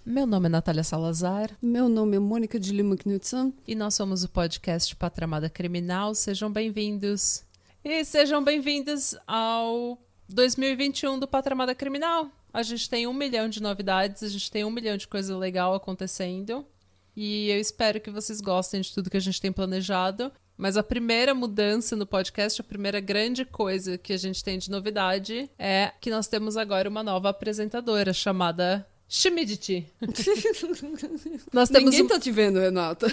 Meu nome é Natália Salazar. Meu nome é Mônica de Lima Knudsen. E nós somos o podcast Pátria Amada Criminal. Sejam bem-vindos. E sejam bem-vindos ao 2021 do Pátria Amada Criminal. A gente tem 1 milhão de novidades, a gente tem 1 milhão de coisa legal acontecendo. E eu espero que vocês gostem de tudo que a gente tem planejado. Mas a primeira mudança no podcast, a primeira grande coisa que a gente tem de novidade é que nós temos agora uma nova apresentadora chamada Schmidti. Ninguém tá te vendo, Renata.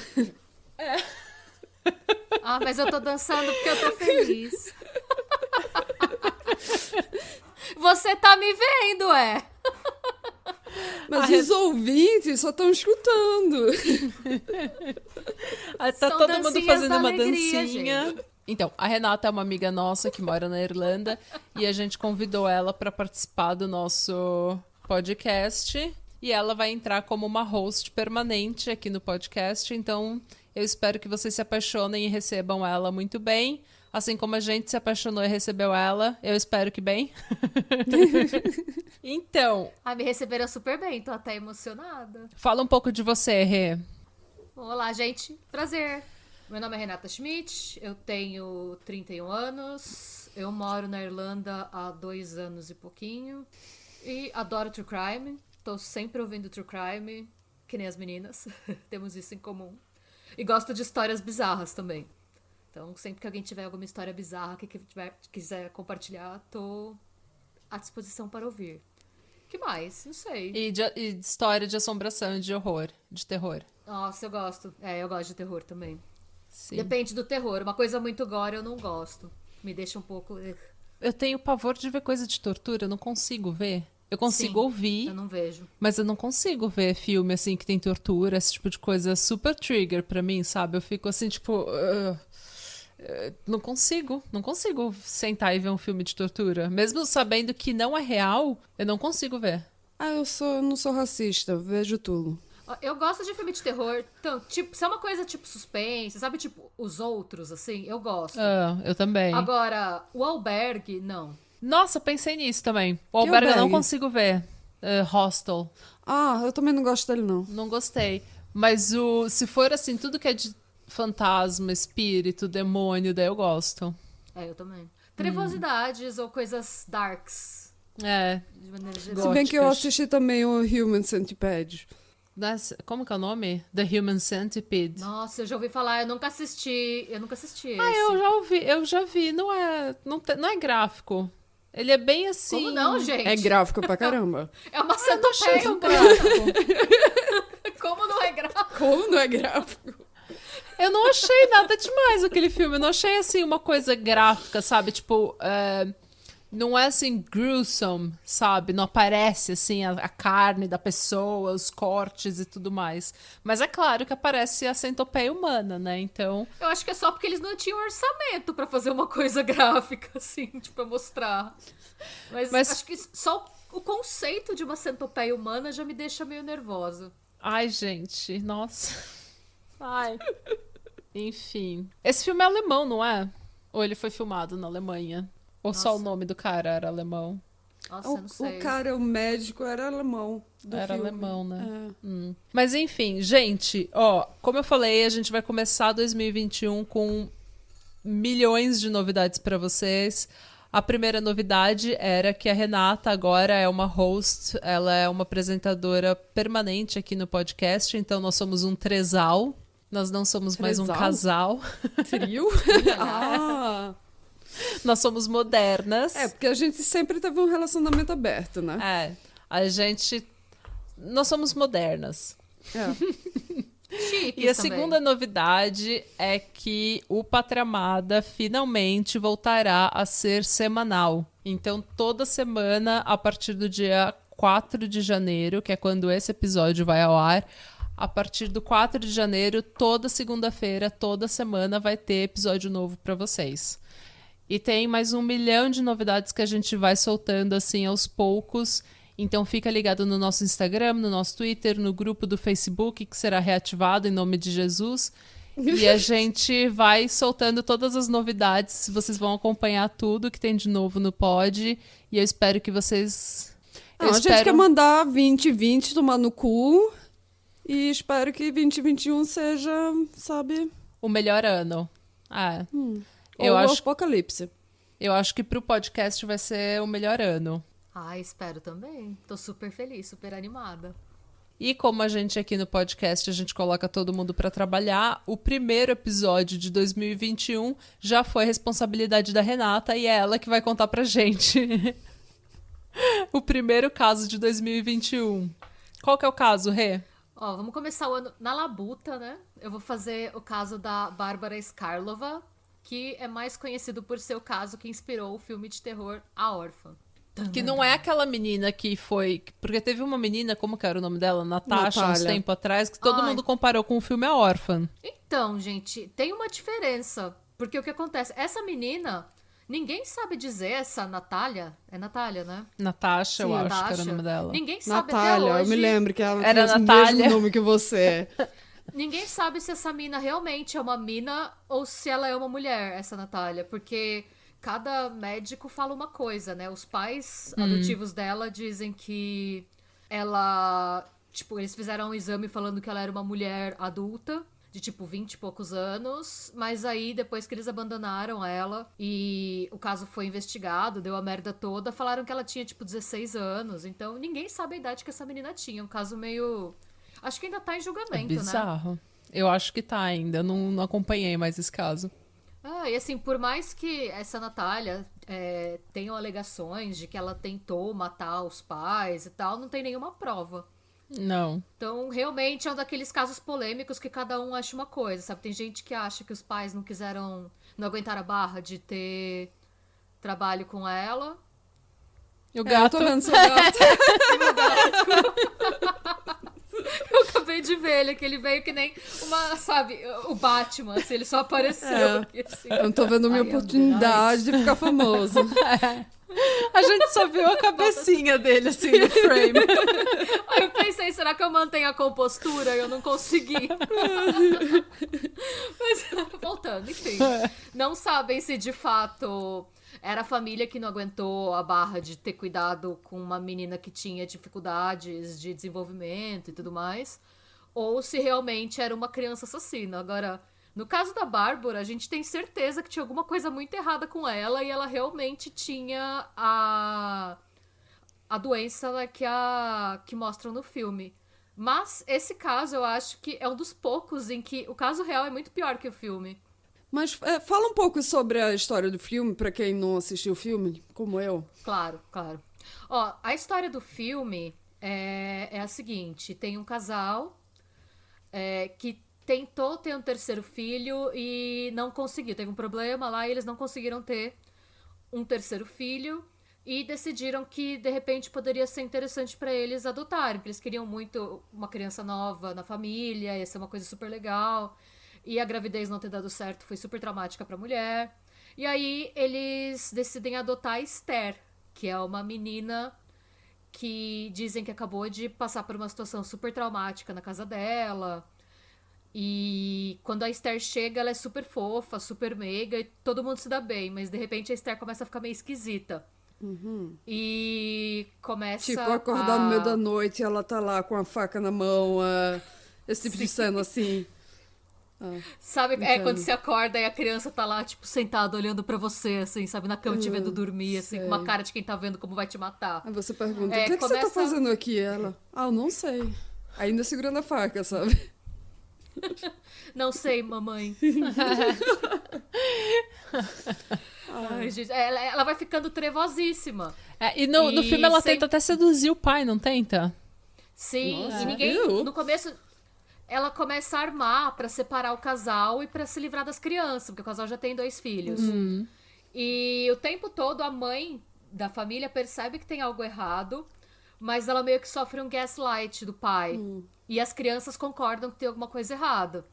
É. Ah, mas eu tô dançando porque eu tô feliz. Você tá me vendo, é? Mas os ouvintes só estão escutando. Tá São todo mundo fazendo uma alegria, dancinha. gente. Então, a Renata é uma amiga nossa que mora na Irlanda e a gente convidou ela para participar do nosso podcast e ela vai entrar como uma host permanente aqui no podcast, então eu espero que vocês se apaixonem e recebam ela muito bem, assim como a gente se apaixonou e recebeu ela, eu espero que bem. Então, Me receberam super bem, tô até emocionada. fala um pouco de você, Rê. Olá, gente, prazer. Meu nome é Renata Schmidt, eu tenho 31 anos, eu moro na Irlanda há 2 anos e pouquinho e adoro true crime, tô sempre ouvindo true crime, que nem as meninas, temos isso em comum. E gosto de histórias bizarras também. Então, sempre que alguém tiver alguma história bizarra que quiser compartilhar, tô à disposição para ouvir. Que mais? Não sei. E de história de assombração e de horror, de terror. Nossa, eu gosto. Eu gosto de terror também. Sim. Depende do terror. Uma coisa muito gore eu não gosto. Me deixa um pouco... Eu tenho pavor de ver coisa de tortura, eu não consigo ver. Eu consigo Sim, ouvir, eu não vejo. mas eu não consigo ver filme assim que tem tortura, esse tipo de coisa super trigger pra mim, sabe? Eu fico assim, tipo... não consigo sentar e ver um filme de tortura. Mesmo sabendo que não é real, eu não consigo ver. Eu não sou racista, vejo tudo. Eu gosto de filme de terror. Então, tipo, se é uma coisa tipo suspense, sabe? Tipo, Os Outros, assim, eu gosto. Eu também. Agora, O Albergue, não. Nossa, pensei nisso também. O Albergue eu não Albergue? consigo ver. Hostel. Eu também não gosto dele, não. Não gostei. Mas se for assim, tudo que é de fantasma, espírito, demônio, daí eu gosto. Eu também. Trevosidades ou coisas darks, É. de maneira Se geral. bem que eu Góticas. assisti também o Human Centipede. Como que é o nome? The Human Centipede. Nossa, eu já ouvi falar, eu nunca assisti esse. Eu já vi. Não é gráfico. Ele é bem assim. Como não, gente? É gráfico pra caramba. É uma Eu não achei centopeia. tão gráfico. Como não é gráfico? Como não é gráfico? Eu não achei nada demais aquele filme. Eu não achei, assim, uma coisa gráfica, sabe? Tipo, não é, assim, gruesome, sabe? Não aparece, assim, a carne da pessoa, os cortes e tudo mais. Mas é claro que aparece a centopeia humana, né? Então... Eu acho que é só porque eles não tinham orçamento pra fazer uma coisa gráfica, assim, tipo, pra mostrar. Mas acho que só o conceito de uma centopeia humana já me deixa meio nervosa. Ai, gente, nossa. Ai. Enfim. Esse filme é alemão, não é? Ou ele foi filmado na Alemanha? Ou só o Nossa. nome do cara era alemão? Nossa, eu não sei. O cara, o médico, era alemão do Era filme. alemão, né? É. Mas enfim, gente, como eu falei, a gente vai começar 2021 com milhões de novidades pra vocês. A primeira novidade era que a Renata agora é uma host, ela é uma apresentadora permanente aqui no podcast, então nós somos um tresal, nós não somos mais um Tresal? casal, Trio? nós somos modernas. Porque a gente sempre teve um relacionamento aberto, né? Nós somos modernas. Chiques E a também. segunda novidade é que o Pátria Amada finalmente voltará a ser semanal. Então, toda semana, a partir do dia 4 de janeiro, que é quando esse episódio vai ao ar, A partir do 4 de janeiro, toda segunda-feira, toda semana vai ter episódio novo para vocês. E tem mais 1 milhão de novidades que a gente vai soltando assim aos poucos. Então fica ligado no nosso Instagram, no nosso Twitter, no grupo do Facebook, que será reativado em nome de Jesus. E a gente vai soltando todas as novidades. Vocês vão acompanhar tudo que tem de novo no pod. E eu espero que vocês... A gente quer mandar 2020 tomar no cu. E espero que 2021 seja, sabe... o melhor ano. Ou o apocalipse. Eu acho que pro podcast vai ser o melhor ano. Espero também. Tô super feliz, super animada. E como a gente aqui no podcast, a gente coloca todo mundo pra trabalhar, o primeiro episódio de 2021 já foi responsabilidade da Renata e é ela que vai contar pra gente o primeiro caso de 2021. Qual que é o caso, Rê? Vamos começar o ano na labuta, né? Eu vou fazer o caso da Bárbara Skarlova, que é mais conhecido por ser o caso que inspirou o filme de terror A Órfã. Que não é aquela menina que foi... Porque teve uma menina, como que era o nome dela? Natasha, uns tempo atrás, que todo mundo comparou com o filme A Órfã. Então, gente, tem uma diferença. Porque o que acontece? Essa menina, ninguém sabe dizer essa Natália. É Natália, né? Natasha, eu acho que era o nome dela. Ninguém sabe Natália, até hoje. eu me lembro que ela era tem Natália. o mesmo nome que você. Ninguém sabe se essa mina realmente é uma mina ou se ela é uma mulher, essa Natália. Porque... cada médico fala uma coisa, né? Os pais adotivos dela dizem que ela... Tipo, eles fizeram um exame falando que ela era uma mulher adulta, de tipo 20 e poucos anos. Mas aí, depois que eles abandonaram ela e o caso foi investigado, deu a merda toda, falaram que ela tinha tipo 16 anos. Então, ninguém sabe a idade que essa menina tinha. Um caso meio... acho que ainda tá em julgamento, né? Bizarro. Eu acho que tá ainda. Eu não acompanhei mais esse caso. E assim, por mais que essa Natália tenham alegações de que ela tentou matar os pais e tal, não tem nenhuma prova. Não. Então, realmente é um daqueles casos polêmicos que cada um acha uma coisa, sabe? Tem gente que acha que os pais não aguentaram a barra de ter trabalho com ela. E o gato. Eu tô vendo seu gato. Eu acabei de ver ele, que ele veio que nem sabe, o Batman, assim, ele só apareceu. Aqui, assim. Eu tô vendo minha oportunidade de ficar famoso. A gente só viu a cabecinha dele, assim, no frame. Aí eu pensei, será que eu mantenho a compostura? Eu não consegui. Mas, voltando, enfim. Não sabem se de fato era a família que não aguentou a barra de ter cuidado com uma menina que tinha dificuldades de desenvolvimento e tudo mais, ou se realmente era uma criança assassina. Agora, no caso da Bárbara, a gente tem certeza que tinha alguma coisa muito errada com ela e ela realmente tinha a doença que mostram no filme. Mas esse caso eu acho que é um dos poucos em que o caso real é muito pior que o filme. Mas fala um pouco sobre a história do filme, pra quem não assistiu o filme, como eu. Claro, claro. A história do filme é a seguinte. Tem um casal que tentou ter um terceiro filho e não conseguiu. Teve um problema lá e eles não conseguiram ter um terceiro filho e decidiram que, de repente, poderia ser interessante pra eles adotarem. Porque eles queriam muito uma criança nova na família, ia ser uma coisa super legal. E a gravidez não ter dado certo foi super traumática pra mulher. E aí eles decidem adotar a Esther, que é uma menina que dizem que acabou de passar por uma situação super traumática na casa dela. E quando a Esther chega, ela é super fofa, super meiga e todo mundo se dá bem. Mas de repente a Esther começa a ficar meio esquisita. Uhum. E começa tipo, acordar no meio da noite e ela tá lá com a faca na mão. Esse tipo de cena assim. Sabe, quando você acorda e a criança tá lá, tipo, sentada olhando pra você, assim, sabe, na cama te vendo dormir, assim, com uma cara de quem tá vendo como vai te matar. Aí você pergunta, o que você tá fazendo aqui? Ela, eu não sei. Ainda segurando a faca, sabe? Não sei, mamãe. Ai, gente, ela vai ficando trevosíssima. E no filme ela tenta até seduzir o pai, não tenta? Sim, e ninguém, no começo... Ela começa a armar pra separar o casal e pra se livrar das crianças, porque o casal já tem 2 filhos. E o tempo todo a mãe da família percebe que tem algo errado, mas ela meio que sofre um gaslight do pai. E as crianças concordam que tem alguma coisa errada.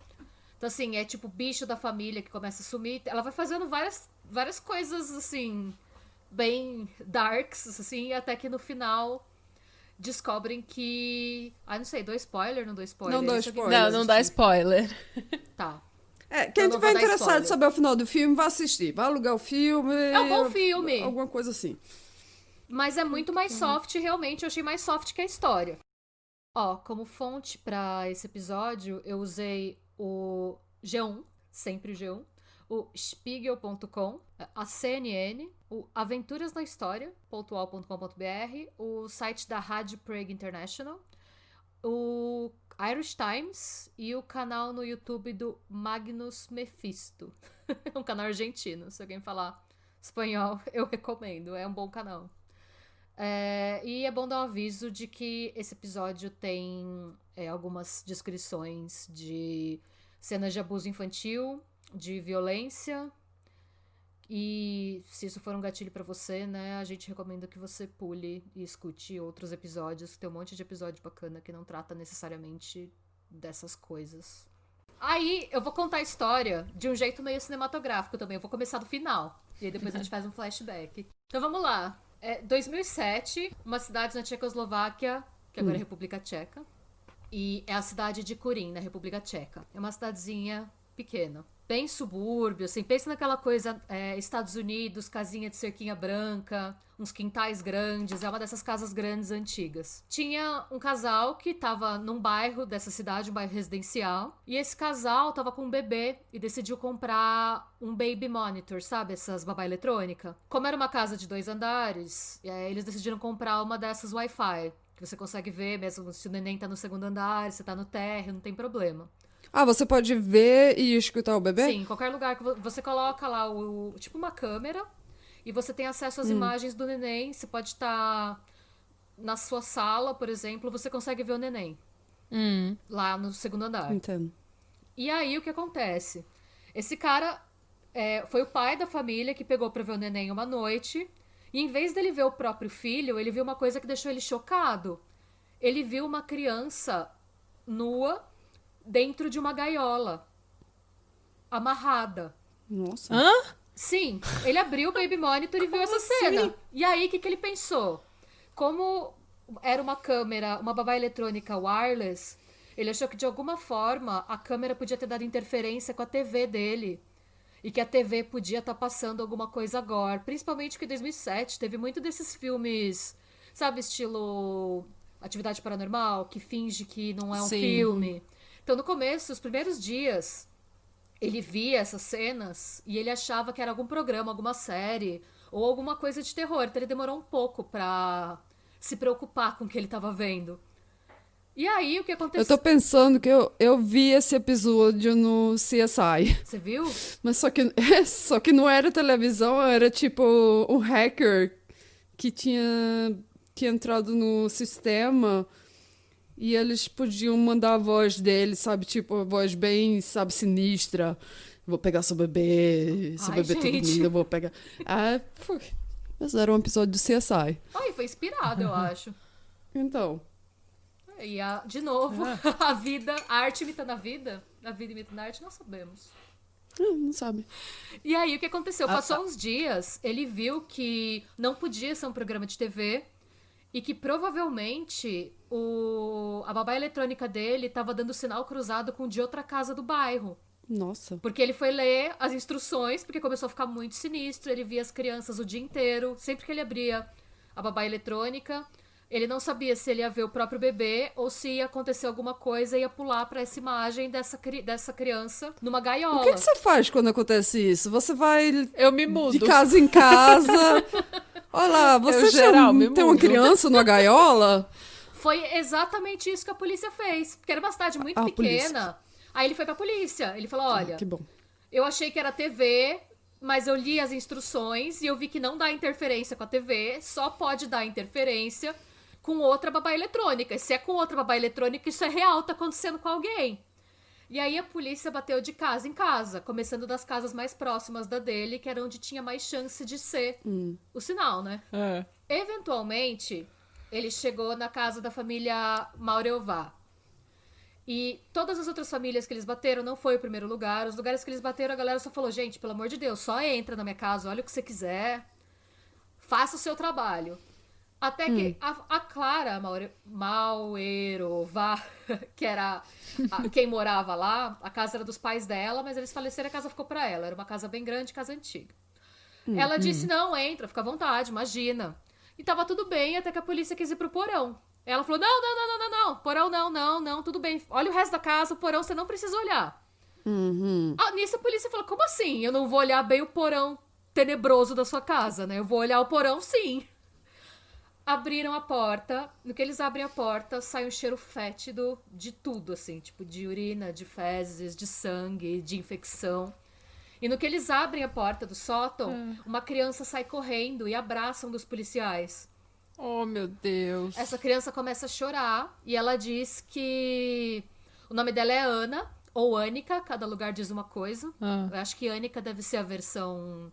Então, assim, é tipo o bicho da família que começa a sumir. Ela vai fazendo várias coisas, assim, bem darks, assim, até que no final descobrem que... Ah, não sei, dou spoiler? Não dou spoiler? Não dou Isso aqui- spoiler. Não dá spoiler. Tá. Quem Eu não tiver vou dar interessado em spoiler. saber o final do filme, vai assistir. Vai alugar o filme. É um bom filme. Alguma coisa assim. Mas é muito mais soft, realmente. Eu achei mais soft que a história. Ó, como fonte pra esse episódio, eu usei o G1, sempre o G1, o Spiegel.com, a CNN, o aventurasnahistoria.ual.com.br, o site da Rádio Prague International, o Irish Times e o canal no YouTube do Magnus Mephisto. É um canal argentino, se alguém falar espanhol, eu recomendo, é um bom canal. E é bom dar um aviso de que esse episódio tem algumas descrições de cenas de abuso infantil, de violência. E se isso for um gatilho pra você, né, a gente recomenda que você pule e escute outros episódios. Tem um monte de episódio bacana que não trata necessariamente dessas coisas. Aí eu vou contar a história de um jeito meio cinematográfico também. Eu vou começar do final. E aí depois a gente faz um flashback. Então vamos lá. 2007, uma cidade na Tchecoslováquia, que agora é República Tcheca. E é a cidade de Kurim, na República Tcheca. É uma cidadezinha pequena. Bem subúrbio, assim. Pensa naquela coisa, Estados Unidos, casinha de cerquinha branca, uns quintais grandes. É uma dessas casas grandes antigas. Tinha um casal que tava num bairro dessa cidade, um bairro residencial. E esse casal tava com um bebê e decidiu comprar um baby monitor, sabe? Essas babá eletrônica. Como era uma casa de 2 andares, eles decidiram comprar uma dessas Wi-Fi. Que você consegue ver mesmo se o neném tá no 2º andar, se tá no térreo, não tem problema. Você pode ver e escutar o bebê? Sim, em qualquer lugar que você coloca lá tipo uma câmera e você tem acesso às imagens do neném. Você pode estar na sua sala, por exemplo, você consegue ver o neném lá no 2º andar. Entendo. E aí o que acontece? Esse cara foi o pai da família que pegou pra ver o neném uma noite e em vez dele ver o próprio filho, ele viu uma coisa que deixou ele chocado. Ele viu uma criança nua dentro de uma gaiola, amarrada. Nossa. Hã? Sim, ele abriu o Baby Monitor e viu essa cena. E aí, o que ele pensou? Como era uma câmera, uma babá eletrônica wireless, ele achou que de alguma forma a câmera podia ter dado interferência com a TV dele. E que a TV podia estar passando alguma coisa agora. Principalmente porque em 2007 teve muito desses filmes, sabe, estilo Atividade Paranormal, que finge que não é um Sim. filme. Então, no começo, os primeiros dias, ele via essas cenas e ele achava que era algum programa, alguma série ou alguma coisa de terror. Então, ele demorou um pouco pra se preocupar com o que ele tava vendo. E aí, o que aconteceu? Eu tô pensando que eu vi esse episódio no CSI. Você viu? Mas só que não era televisão, era tipo um hacker que tinha entrado no sistema e eles podiam mandar a voz dele, sabe? Tipo, a voz bem, sabe, sinistra. Vou pegar seu bebê tá Gente. dormindo, eu vou pegar... Mas era um episódio do CSI. Ai, foi inspirado, eu acho. Então... E, de novo, a vida, a arte imitando a vida imitando a arte, nós sabemos. Não sabe. E aí, o que aconteceu? Passou uns dias, ele viu que não podia ser um programa de TV e que provavelmente a babá eletrônica dele estava dando sinal cruzado com o de outra casa do bairro. Nossa. Porque ele foi ler as instruções, porque começou a ficar muito sinistro, ele via as crianças o dia inteiro, sempre que ele abria a babá eletrônica... Ele não sabia se ele ia ver o próprio bebê ou se ia acontecer alguma coisa e ia pular pra essa imagem dessa criança numa gaiola. O que você faz quando acontece isso? Você vai Eu me mudo. de casa em casa. Olha lá, você geral, me tem uma mudo. criança numa gaiola? Foi exatamente isso que a polícia fez. Porque era uma cidade muito A pequena. Aí ele foi pra polícia. Ele falou, olha, Que bom. eu achei que era TV, mas eu li as instruções e eu vi que não dá interferência com a TV, só pode dar interferência com outra babá eletrônica. E se é com outra babá eletrônica, isso é real, tá acontecendo com alguém. E aí a polícia bateu de casa em casa, começando das casas mais próximas da dele, que era onde tinha mais chance de ser o sinal, né? É. Eventualmente, ele chegou na casa da família Maureová. E todas as outras famílias que eles bateram não foi o primeiro lugar. Os lugares que eles bateram, a galera só falou, gente, pelo amor de Deus, só entra na minha casa, olha o que você quiser, faça o seu trabalho. Até que a Clara Maureová, que era quem morava lá, a casa era dos pais dela, mas eles faleceram e a casa ficou pra ela. Era uma casa bem grande, casa antiga. Ela disse, não, entra, fica à vontade, imagina. E tava tudo bem, até que a polícia quis ir pro porão. Ela falou, não, porão não, tudo bem. Olha o resto da casa, o porão você não precisa olhar. Nisso a polícia falou, como assim? Eu não vou olhar bem o porão tenebroso da sua casa, né? Eu vou olhar o porão, sim. Abriram a porta. No que eles abrem a porta, sai um cheiro fétido de tudo, assim. Tipo, de urina, de fezes, de sangue, de infecção. E no que eles abrem a porta do sótão, uma criança sai correndo e abraça um dos policiais. Oh, meu Deus. Essa criança começa a chorar e ela diz que o nome dela é Ana, ou Anica, cada lugar diz uma coisa. Eu acho que Anica deve ser a versão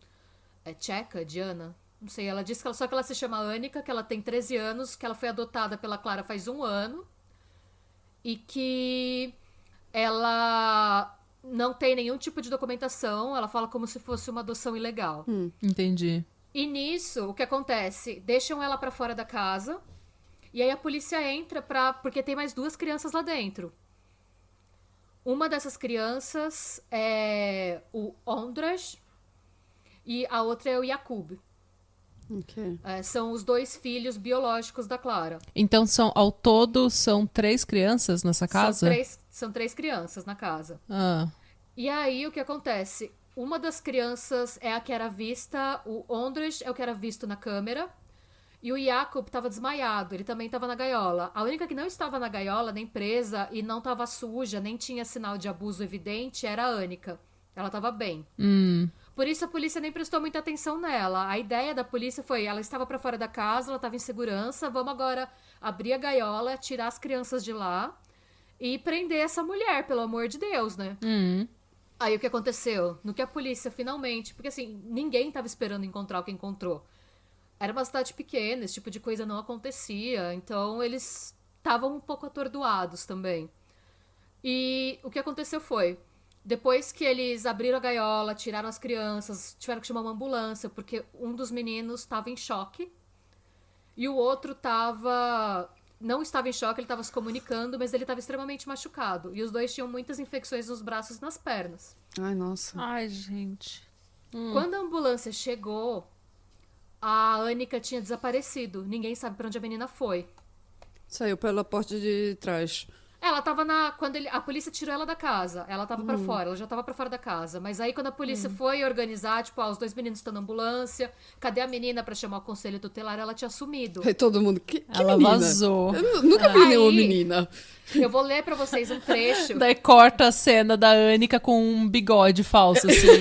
tcheca de Ana. Não sei, ela diz que só que ela se chama Anica, que ela tem 13 anos, que ela foi adotada pela Clara faz 1 ano e que ela não tem nenhum tipo de documentação, ela fala como se fosse uma adoção ilegal. Entendi. E nisso, o que acontece? Deixam ela pra fora da casa e aí a polícia entra porque tem mais 2 crianças lá dentro. Uma dessas crianças é o Ondrej e a outra é o Jakub. Ok. São os 2 filhos biológicos da Clara. Então, ao todo, são 3 crianças nessa casa? São 3 crianças na casa. Ah. E aí, o que acontece? Uma das crianças é a que era vista, o Ondrej é o que era visto na câmera, e o Jakub estava desmaiado, ele também estava na gaiola. A única que não estava na gaiola, nem presa, e não estava suja, nem tinha sinal de abuso evidente, era a Anica. Ela estava bem. Por isso a polícia nem prestou muita atenção nela. A ideia da polícia foi, ela estava para fora da casa, ela estava em segurança, vamos agora abrir a gaiola, tirar as crianças de lá e prender essa mulher, pelo amor de Deus, né? Aí o que aconteceu? No que a polícia finalmente... Porque assim, ninguém estava esperando encontrar o que encontrou. Era uma cidade pequena, esse tipo de coisa não acontecia. Então eles estavam um pouco atordoados também. E o que aconteceu foi... Depois que eles abriram a gaiola, tiraram as crianças, tiveram que chamar uma ambulância, porque um dos meninos estava em choque. E o outro não estava em choque, ele estava se comunicando, mas ele estava extremamente machucado. E os 2 tinham muitas infecções nos braços e nas pernas. Ai, nossa. Ai, gente. Quando a ambulância chegou, a Anica tinha desaparecido. Ninguém sabe pra onde a menina foi. Saiu pela porta de trás. Ela tava quando a polícia tirou ela da casa, ela tava pra fora, ela já tava pra fora da casa. Mas aí quando a polícia foi organizar, tipo, os 2 meninos estão na ambulância, cadê a menina pra chamar o conselho tutelar? Ela tinha sumido. Aí todo mundo, que Ela menina? vazou. Eu nunca vi nenhuma menina. Eu vou ler pra vocês um trecho. Daí corta a cena da Anica com um bigode falso, assim.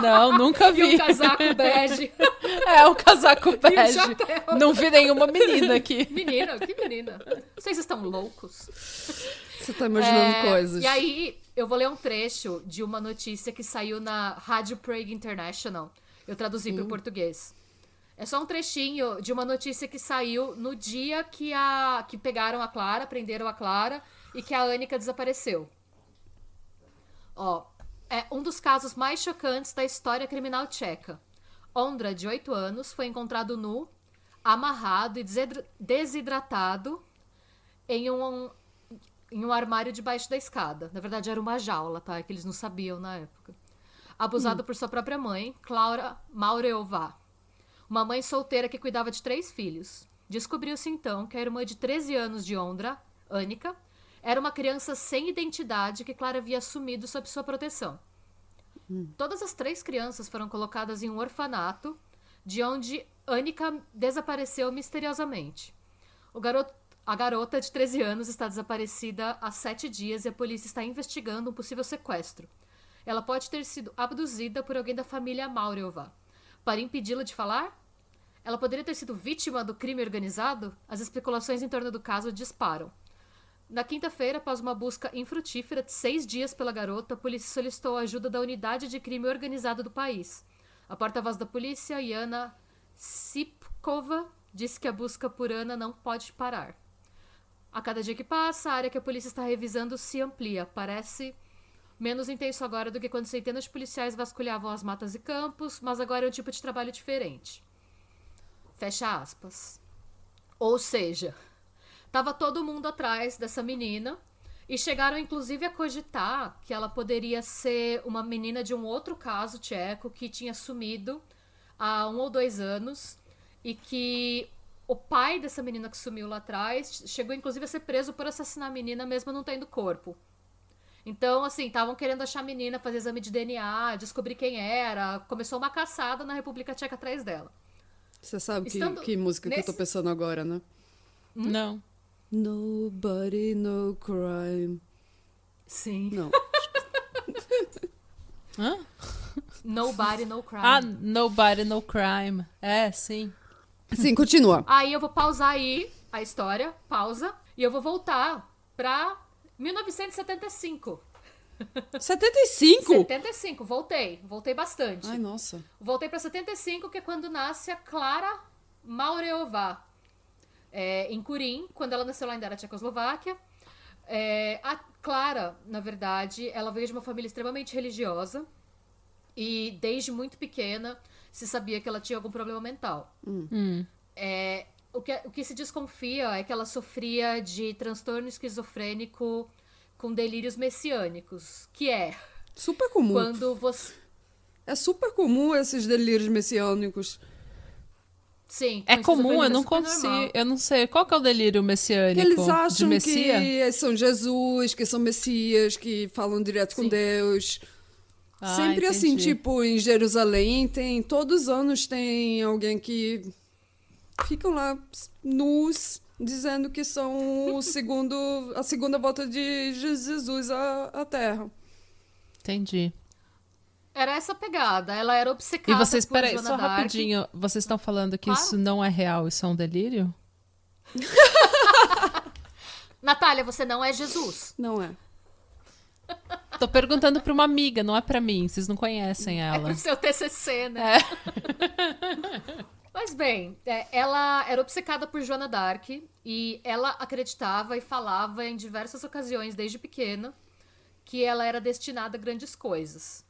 Não, nunca E vi. um casaco bege. Um casaco bege. chapéu. Não vi nenhuma menina aqui. Menina, que menina? Vocês estão loucos? Você tá imaginando coisas. E aí, eu vou ler um trecho de uma notícia que saiu na Rádio Prague International. Eu traduzi para o português. É só um trechinho de uma notícia que saiu no dia que pegaram a Clara, prenderam a Clara e que a Anica desapareceu. É um dos casos mais chocantes da história criminal tcheca. Ondra, de 8 anos, foi encontrado nu, amarrado e desidratado em um armário debaixo da escada. Na verdade, era uma jaula, tá? É que eles não sabiam na época. Abusado por sua própria mãe, Clara Maureová. Uma mãe solteira que cuidava de 3 filhos. Descobriu-se então que a irmã de 13 anos de Ondra, Anica, era uma criança sem identidade que Clara havia assumido sob sua proteção. Todas as 3 crianças foram colocadas em um orfanato, de onde Anica desapareceu misteriosamente. A garota de 13 anos está desaparecida há 7 dias e a polícia está investigando um possível sequestro. Ela pode ter sido abduzida por alguém da família Maureová. Para impedi-la de falar? Ela poderia ter sido vítima do crime organizado? As especulações em torno do caso disparam. Na quinta-feira, após uma busca infrutífera de 6 dias pela garota, a polícia solicitou a ajuda da unidade de crime organizado do país. A porta-voz da polícia, Yana Sipkova, disse que a busca por Ana não pode parar. A cada dia que passa, a área que a polícia está revisando se amplia. Parece menos intenso agora do que quando centenas de policiais vasculhavam as matas e campos, mas agora é um tipo de trabalho diferente. Fecha aspas. Ou seja, tava todo mundo atrás dessa menina e chegaram inclusive a cogitar que ela poderia ser uma menina de um outro caso tcheco que tinha sumido há 1 ou 2 anos e que o pai dessa menina que sumiu lá atrás chegou inclusive a ser preso por assassinar a menina mesmo não tendo corpo. Então, assim, estavam querendo achar a menina, fazer exame de DNA, descobrir quem era. Começou uma caçada na República Tcheca atrás dela. Você sabe Estando que música que eu tô nesse- pensando agora, né? Não. Nobody, no crime. Sim. Não. Hã? Nobody, no crime. Ah, Nobody, No Crime. É, sim. Sim, continua. Aí eu vou pausar aí a história, pausa, e eu vou voltar pra 1975. 75? 75, voltei bastante. Ai, nossa. Voltei pra 75, que é quando nasce a Klara Maureová. Em Kurim, quando ela nasceu lá ainda era Tchecoslováquia. A Klara, na verdade, ela veio de uma família extremamente religiosa e desde muito pequena se sabia que ela tinha algum problema mental. O que se desconfia é que ela sofria de transtorno esquizofrênico com delírios messiânicos, que é Super comum. quando você... É super comum esses delírios messiânicos. Sim, É com comum, esquizofrenia eu não super consigo. normal. Eu não sei. Qual que é o delírio Que messiânico? eles De acham Messia? que são Jesus, que são Messias, que falam direto com Sim. Deus. Ah, Sempre assim, entendi. tipo, em Jerusalém, todos os anos tem alguém que ficam lá nus, dizendo que são a segunda volta de Jesus à Terra. Entendi. Era essa pegada. Ela era E obcecada vocês, por peraí, Joana só d'Arc. rapidinho. Vocês estão falando que Claro. isso não é real, isso é um delírio? Natália, você não é Jesus. Não é? Tô perguntando pra uma amiga, não é pra mim. Vocês não conhecem É ela. pro seu TCC, né? Mas bem, ela era obcecada por Joana d'Arc e ela acreditava e falava em diversas ocasiões, desde pequena, que ela era destinada a grandes coisas.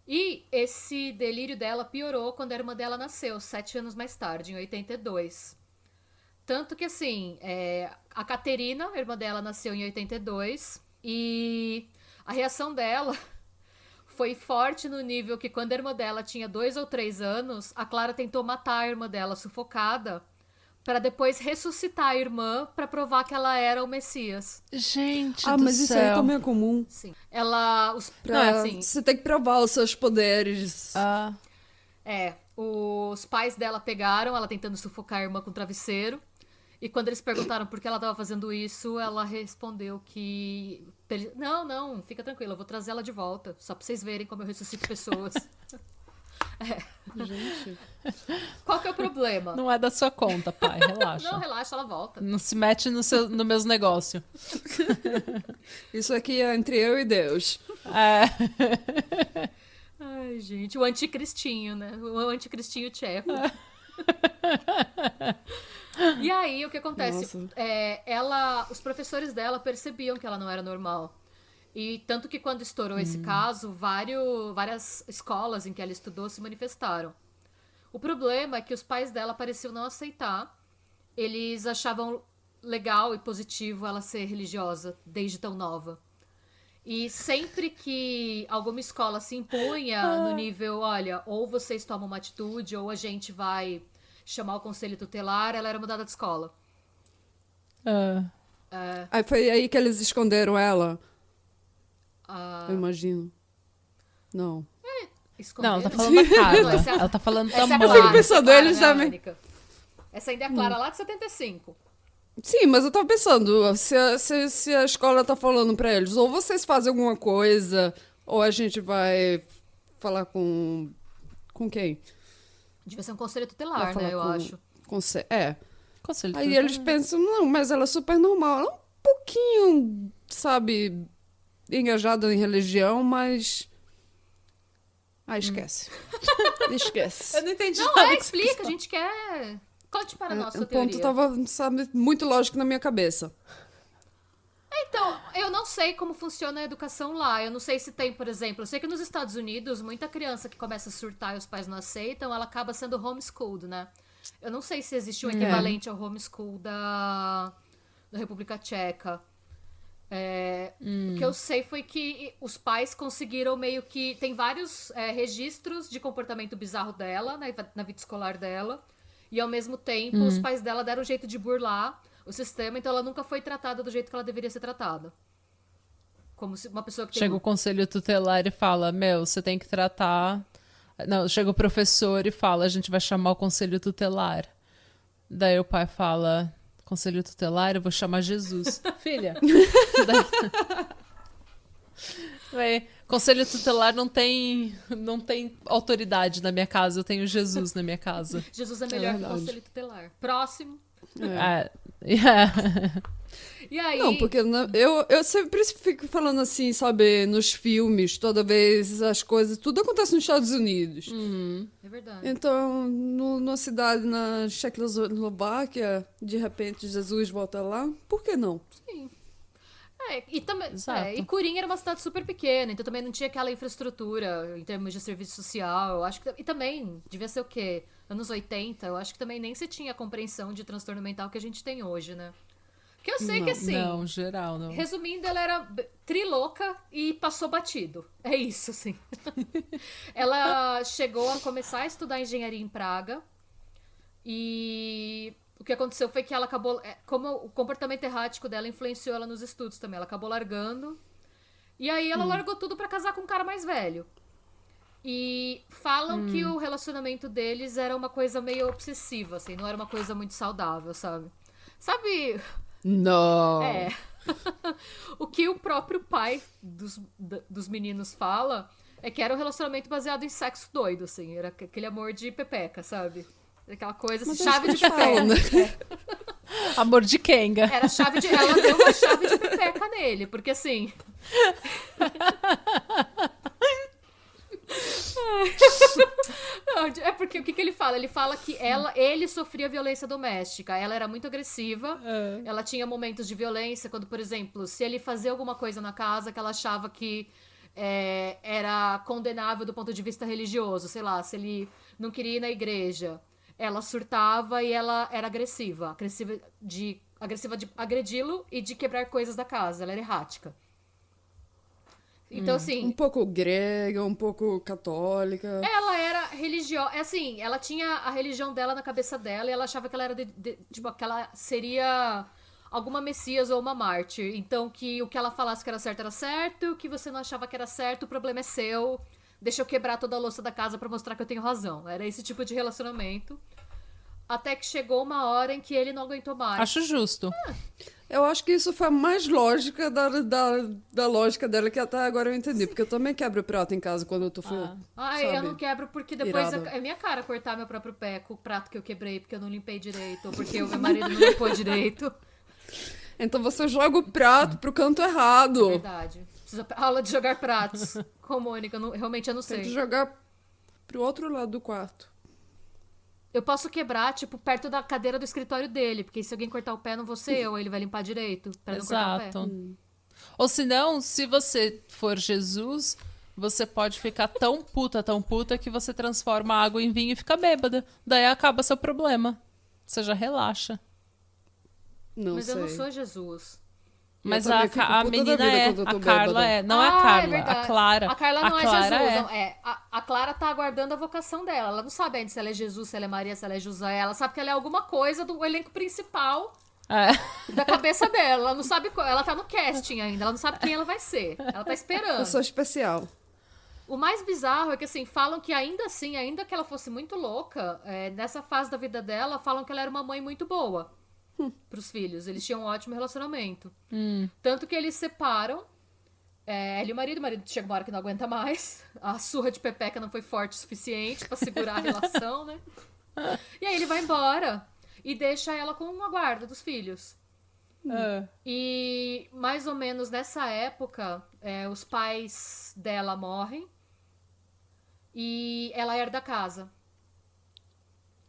E esse delírio dela piorou quando a irmã dela nasceu, 7 anos mais tarde, em 82. Tanto que, assim, a Caterina, a irmã dela, nasceu em 82 e a reação dela foi forte no nível que quando a irmã dela tinha 2 ou 3 anos, a Clara tentou matar a irmã dela sufocada para depois ressuscitar a irmã para provar que ela era o Messias. Gente Ah, do mas isso aí céu. também é comum. Sim. Pra, assim, você tem que provar os seus poderes. Ah, os pais dela pegaram ela tentando sufocar a irmã com travesseiro. E quando eles perguntaram por que ela estava fazendo isso, ela respondeu que... Não, fica tranquila, eu vou trazer ela de volta. Só pra vocês verem como eu ressuscito pessoas. Gente. Qual que é o problema? não é da sua conta, pai. Relaxa. Não, relaxa, ela volta. Não se mete no meus negócios. Isso aqui é entre eu e Deus. É. Ai, gente, o anticristinho, né? O anticristinho tcheco. E aí, o que acontece? Nossa. Os professores dela percebiam que ela não era normal. E tanto que quando estourou esse caso, várias escolas em que ela estudou se manifestaram. O problema é que os pais dela pareciam não aceitar. Eles achavam legal e positivo ela ser religiosa desde tão nova. E sempre que alguma escola se impunha no nível, olha, ou vocês tomam uma atitude, ou a gente vai chamar o conselho tutelar, ela era mudada de escola. Aí foi aí que eles esconderam ela, Ah, eu imagino. Não. esconderam? Não, ela tá falando da Carla. Essa é a- Ela tá falando da essa é a mãe. Clara, Eu fico pensando, essa é a Clara, eles né, também. Mônica? Essa ainda é a Clara lá de 75. Sim, mas eu tava pensando, se a escola tá falando pra eles, ou vocês fazem alguma coisa, ou a gente vai falar com quem? Devia ser um conselho Vai tutelar, falar né, eu com- acho. Conselho Aí tutelar. eles pensam, não, mas ela é super normal. Ela é um pouquinho, sabe, engajada em religião, mas... Ah, esquece. Esquece. Eu não entendi Não, nada que você explica, a gente quer... Conte para nós sua O ponto teoria. tava, sabe, muito lógico na minha cabeça. Então, eu não sei como funciona a educação lá. Eu não sei se tem, por exemplo, eu sei que nos Estados Unidos, muita criança que começa a surtar e os pais não aceitam, ela acaba sendo homeschooled, né? Eu não sei se existe um equivalente ao homeschool da República Tcheca. O que eu sei foi que os pais conseguiram meio que... Tem vários registros de comportamento bizarro dela, na vida escolar dela. E ao mesmo tempo, os pais dela deram um jeito de burlar o sistema, então ela nunca foi tratada do jeito que ela deveria ser tratada. Como se uma pessoa que tem... Chega o conselho tutelar e fala, você tem que tratar... Não, chega o professor e fala, a gente vai chamar o conselho tutelar. Daí o pai fala, conselho tutelar, eu vou chamar Jesus. Filha. Daí, conselho tutelar não tem autoridade na minha casa, eu tenho Jesus na minha casa. Jesus é melhor que o verdade. conselho tutelar. Próximo. Yeah. E aí... Não, porque eu sempre fico falando assim, sabe, nos filmes, toda vez as coisas, tudo acontece nos Estados Unidos. É verdade. Então, numa cidade na Checoslováquia, de repente Jesus volta lá, por que não? Sim. E também, Exato. e Corinha era uma cidade super pequena, então também não tinha aquela infraestrutura em termos de serviço social. Eu acho que, e também, devia ser o quê? Anos 80, eu acho que também nem se tinha a compreensão de transtorno mental que a gente tem hoje, né? Porque eu sei que assim, Não, geral, não. resumindo, ela era trilouca e passou batido. É isso, assim. Ela chegou a começar a estudar engenharia em Praga e o que aconteceu foi que ela acabou... Como o comportamento errático dela influenciou ela nos estudos também. Ela acabou largando. E aí ela largou tudo pra casar com um cara mais velho. E falam que o relacionamento deles era uma coisa meio obsessiva, assim. Não era uma coisa muito saudável, sabe? Sabe... Não. O que o próprio pai dos meninos fala é que era um relacionamento baseado em sexo doido, assim. Era aquele amor de pepeca, sabe? Aquela coisa, assim, Mas é chave de isso que pepeca. falam, né? Amor de Kenga. Era chave de... Ela deu uma chave de pepeca nele, porque assim... Não, é porque o que ele fala? Ele fala que ele sofria violência doméstica. Ela era muito agressiva. Ela tinha momentos de violência quando, por exemplo, se ele fazia alguma coisa na casa que ela achava que era condenável do ponto de vista religioso. Sei lá, se ele não queria ir na igreja, ela surtava e ela era agressiva. Agressiva de agredi-lo e de quebrar coisas da casa. Ela era errática. Então, assim... Um pouco grega, um pouco católica. Ela era religiosa, assim, ela tinha a religião dela na cabeça dela e ela achava que ela era, tipo, que ela seria alguma messias ou uma mártir. Então, que o que ela falasse que era certo, o que você não achava que era certo, o problema é seu. Deixa eu quebrar toda a louça da casa pra mostrar que eu tenho razão. Era esse tipo de relacionamento. Até que chegou uma hora em que ele não aguentou mais. Acho justo. Eu acho que isso foi a mais lógica da lógica dela, que até agora eu entendi. Porque eu também quebro prato em casa quando eu tô Ai, eu não quebro porque depois Irada. é minha cara cortar meu próprio pé com o prato que eu quebrei porque eu não limpei direito, ou porque o meu marido não limpou direito. Então você joga o prato pro canto errado. Verdade. Precisa aula de jogar pratos com Mônica, realmente eu não Tem que sei. jogar pro outro lado do quarto. Eu posso quebrar, tipo, perto da cadeira do escritório dele, porque se alguém cortar o pé, não vou ser eu, ele vai limpar direito pra não cortar o pé. Exato. Ou se não, se você for Jesus, você pode ficar tão puta, que você transforma a água em vinho e fica bêbada. Daí acaba seu problema. Você já relaxa. Não Mas sei. eu não sou Jesus. Mas também a fico puta da menina vida é. quando eu tô A Carla bêbada. é. Não é a É Carla, verdade. a Clara. A Carla não é Clara Jesus. Não, a Clara tá aguardando a vocação dela. Ela não sabe ainda se ela é Jesus, se ela é Maria, se ela é José. Ela sabe que ela é alguma coisa do elenco principal da cabeça dela. Ela não sabe. Ela tá no casting ainda. Ela não sabe quem ela vai ser. Ela tá esperando. Eu sou especial. O mais bizarro é que, assim, falam que ainda assim, ainda que ela fosse muito louca, nessa fase da vida dela, falam que ela era uma mãe muito boa pros filhos. Eles tinham um ótimo relacionamento. Tanto que eles separam. Ela e o marido chega uma hora que não aguenta mais. A surra de pepeca não foi forte o suficiente pra segurar a relação, né? E aí ele vai embora e deixa ela com a guarda dos filhos. E mais ou menos nessa época, os pais dela morrem e ela herda a casa.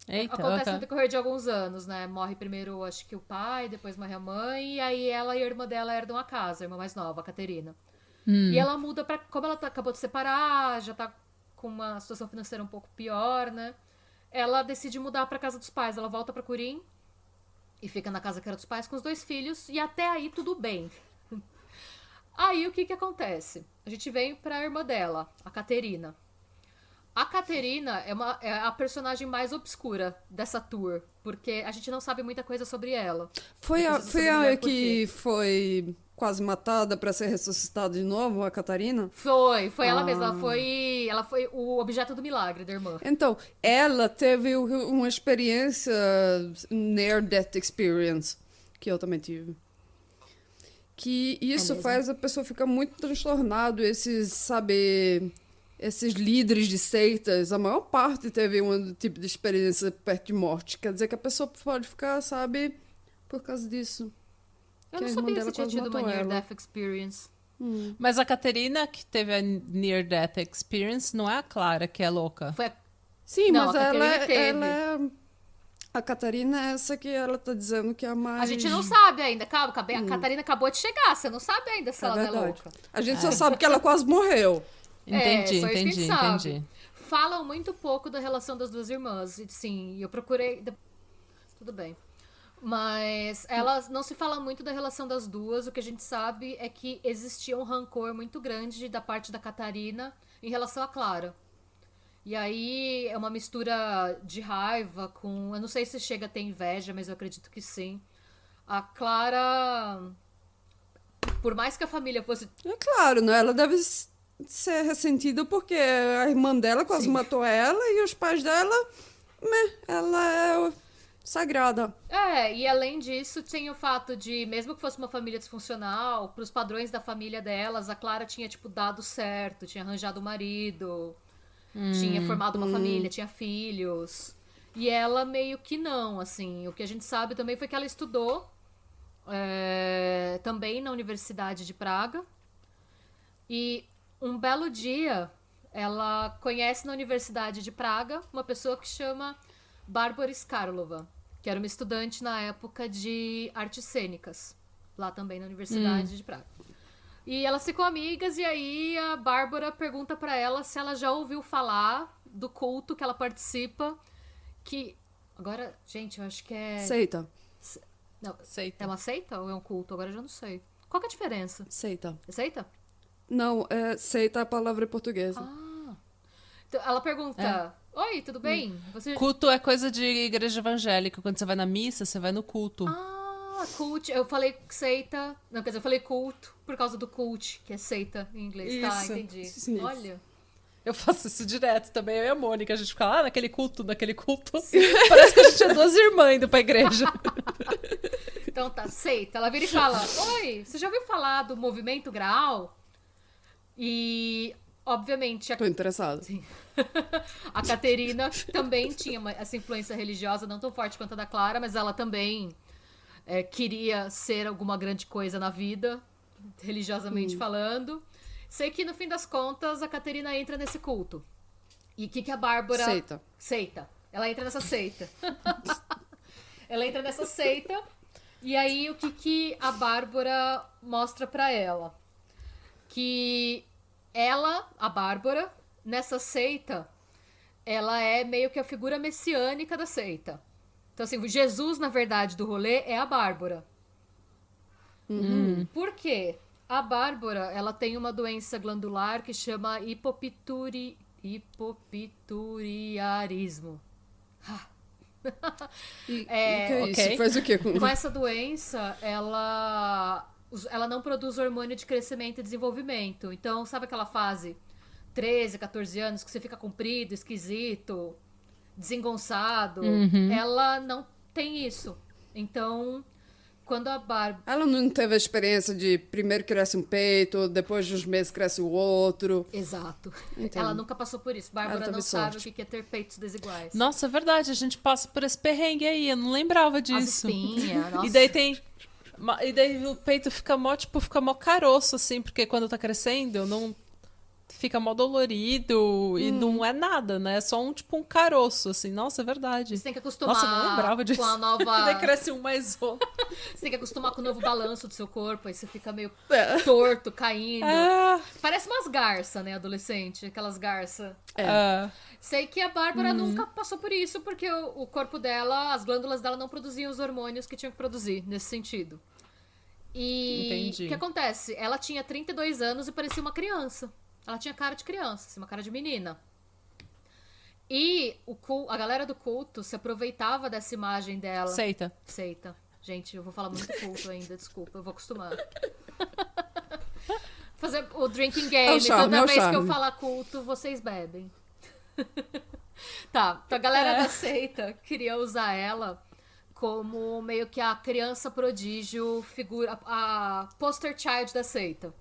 Eita, Acontece ok. no decorrer de alguns anos, né? Morre primeiro, acho que o pai, depois morre a mãe, e aí ela e a irmã dela herdam a casa, a irmã mais nova, a Caterina. E ela muda pra. Como ela acabou de separar, já tá com uma situação financeira um pouco pior, né? Ela decide mudar pra casa dos pais. Ela volta pra Curim e fica na casa que era dos pais com os 2 filhos, e até aí tudo bem. Aí o que que acontece? A gente vem pra irmã dela, a Caterina. A Caterina é a personagem mais obscura dessa tour, porque a gente não sabe muita coisa sobre ela. Foi Eu a, preciso foi saber a melhor por que quê. foi quase matada pra ser ressuscitada de novo, a Catarina? Foi ela Ah. mesma. Ela foi o objeto do milagre da irmã. Então, ela teve uma experiência near death experience, que eu também tive. Que isso mesmo? faz a pessoa ficar muito transtornado, esses líderes de seitas, a maior parte teve um tipo de experiência perto de morte. Quer dizer que a pessoa pode ficar, sabe, por causa disso. Eu Que não a irmã sabia dela se tinha quase tido uma matou ela. near-death experience. Mas a Caterina, que teve a Near Death Experience, não é a Clara que é louca. Foi a... Sim, Não, mas a Catarina ela teve. é... A Catarina é essa que ela tá dizendo que é a mais... A gente não sabe ainda. Calma, a Catarina acabou de chegar. Você não sabe ainda se É ela é verdade. louca. A gente só sabe que ela quase morreu. Entendi, só isso que a gente entendi, sabe. entendi. Falam muito pouco da relação das 2 irmãs. E, sim, eu procurei... Tudo bem. Mas elas não se fala muito da relação das duas. O que a gente sabe é que existia um rancor muito grande da parte da Catarina em relação a Clara. E aí é uma mistura de raiva com... Eu não sei se chega a ter inveja, mas eu acredito que sim. A Clara... Por mais que a família fosse... É claro, né? Ela deve ser ressentida porque a irmã dela quase Sim. matou ela e os pais dela, ela é sagrada. E além disso, tem o fato de, mesmo que fosse uma família disfuncional, pros padrões da família delas, a Clara tinha, tipo, dado certo, tinha arranjado um marido, tinha formado uma família, tinha filhos. E ela meio que não, assim. O que a gente sabe também foi que ela estudou também na Universidade de Praga. E um belo dia, ela conhece na Universidade de Praga uma pessoa que chama Bárbara Skarlova, que era uma estudante na época de artes cênicas, lá também na Universidade de Praga. E elas ficam amigas e aí a Bárbara pergunta pra ela se ela já ouviu falar do culto que ela participa, que... Agora, gente, eu acho que é... Seita. Não, Seita. é uma seita ou é um culto? Agora eu já não sei. Qual que é a diferença? Seita. É seita? Não, seita é a palavra portuguesa. Então, ela pergunta... Oi, tudo bem? Você... Culto é coisa de igreja evangélica. Quando você vai na missa, você vai no culto. Cult. Eu falei seita. Não, quer dizer, eu falei culto por causa do cult, que é seita em inglês. Tá, Isso. entendi. Sim. Olha. Eu faço isso direto também. Eu e a Mônica, a gente fica lá naquele culto, naquele culto. Parece que a gente é 2 irmãs indo pra igreja. Então tá, seita. Ela vira e fala: Oi, você já ouviu falar do movimento Graal? E, obviamente, Tô interessada. a Caterina também tinha essa influência religiosa, não tão forte quanto a da Clara, mas ela também queria ser alguma grande coisa na vida, religiosamente falando. Sei que, no fim das contas, a Caterina entra nesse culto. E o que a Bárbara... Seita. Seita. Ela entra nessa seita. Ela entra nessa seita. E aí, o que a Bárbara mostra pra ela? Que ela, a Bárbara, nessa seita, ela é meio que a figura messiânica da seita. Então, assim, o Jesus, na verdade, do rolê é a Bárbara. Por quê? A Bárbara, ela tem uma doença glandular que chama hipopituriarismo. E o que é ok. isso? Faz o quê? Com essa doença, ela não produz hormônio de crescimento e desenvolvimento. Então, sabe aquela fase 13, 14 anos que você fica comprido, esquisito, desengonçado? Ela não tem isso. Então, quando a Bárbara... Ela não teve a experiência de primeiro cresce um peito, depois de uns meses cresce o outro. Exato. Entendo. Ela nunca passou por isso. Bárbara Ela não teve sabe sorte. o que é ter peitos desiguais. Nossa, é verdade. A gente passa por esse perrengue aí. Eu não lembrava As disso. espinhas, nossa. E daí tem... E daí o peito fica mó caroço, assim, porque quando tá crescendo, não... fica mó dolorido e não é nada, né? É só um caroço, assim. Nossa, é verdade. Você tem que acostumar Nossa, eu não lembrava disso. com a nova... Daí cresce um mais outro. Você tem que acostumar com o novo balanço do seu corpo, aí você fica meio É. torto, caindo. Ah, Parece umas garças, né, adolescente? Aquelas garças. ah, Sei que a Bárbara nunca passou por isso, porque o corpo dela, as glândulas dela não produziam os hormônios que tinham que produzir, nesse sentido. E Entendi. o que acontece? Ela tinha 32 anos e parecia uma criança. Ela tinha cara de criança, assim, uma cara de menina. E a galera do culto se aproveitava dessa imagem dela. Seita. Seita. Gente, eu vou falar muito culto ainda, desculpa, eu vou acostumar. Fazer o drinking game. É o charme, Toda é o vez que eu charme. falar culto, vocês bebem. Tá, então a galera da seita queria usar ela como meio que a criança prodígio, figura, a poster child da seita.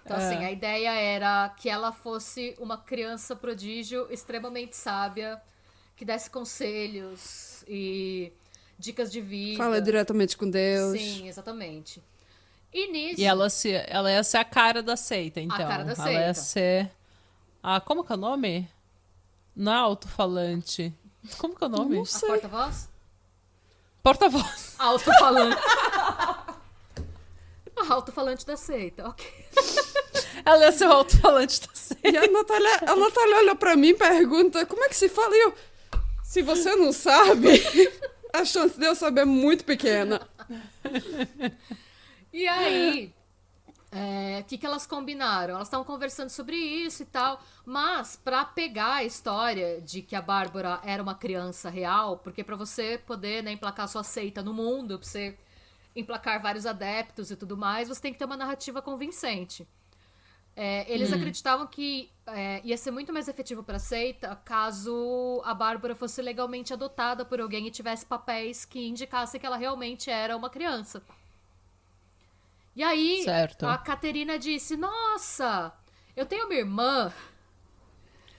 Então, assim, a ideia era que ela fosse uma criança prodígio extremamente sábia, que desse conselhos e dicas de vida. Fala diretamente com Deus. Sim, exatamente. E nisso... E ela ia ser a cara da seita, então. cara da Ela ia seita. ser... Ah, como que é o nome? Não é alto-falante. Como que é o nome? Não A sei. porta-voz? Porta-voz. Alto-falante. A alto-falante da seita, ok. Ela ia ser o alto-falante da seita. E a Natália olha pra mim e pergunta, como é que se fala? E eu, se você não sabe, a chance de eu saber é muito pequena. E aí, o que elas combinaram? Elas estavam conversando sobre isso e tal, mas pra pegar a história de que a Bárbara era uma criança real, porque pra você poder, né, emplacar sua seita no mundo, pra você emplacar vários adeptos e tudo mais, você tem que ter uma narrativa convincente. Eles acreditavam que ia ser muito mais efetivo pra seita caso a Bárbara fosse legalmente adotada por alguém e tivesse papéis que indicassem que ela realmente era uma criança. E aí, Certo. a Caterina disse, nossa, eu tenho uma irmã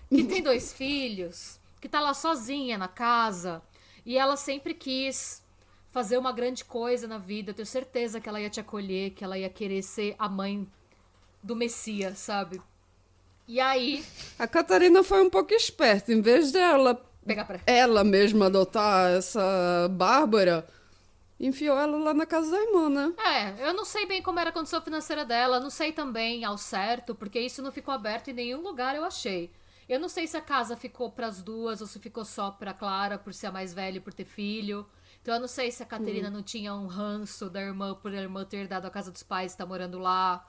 que tem 2 filhos, que tá lá sozinha na casa, e ela sempre quis fazer uma grande coisa na vida, eu tenho certeza que ela ia te acolher, que ela ia querer ser a mãe do Messias, sabe? E aí, A Catarina foi um pouco esperta. Em vez dela pega pra... ela mesma adotar essa Bárbara, enfiou ela lá na casa da irmã, né? eu não sei bem como era a condição financeira dela, não sei também ao certo, porque isso não ficou aberto em nenhum lugar, eu achei. Eu não sei se a casa ficou pras duas ou se ficou só pra Clara, por ser a mais velha e por ter filho. Então eu não sei se a Caterina não tinha um ranço da irmã por a irmã ter dado a casa dos pais e tá morando lá.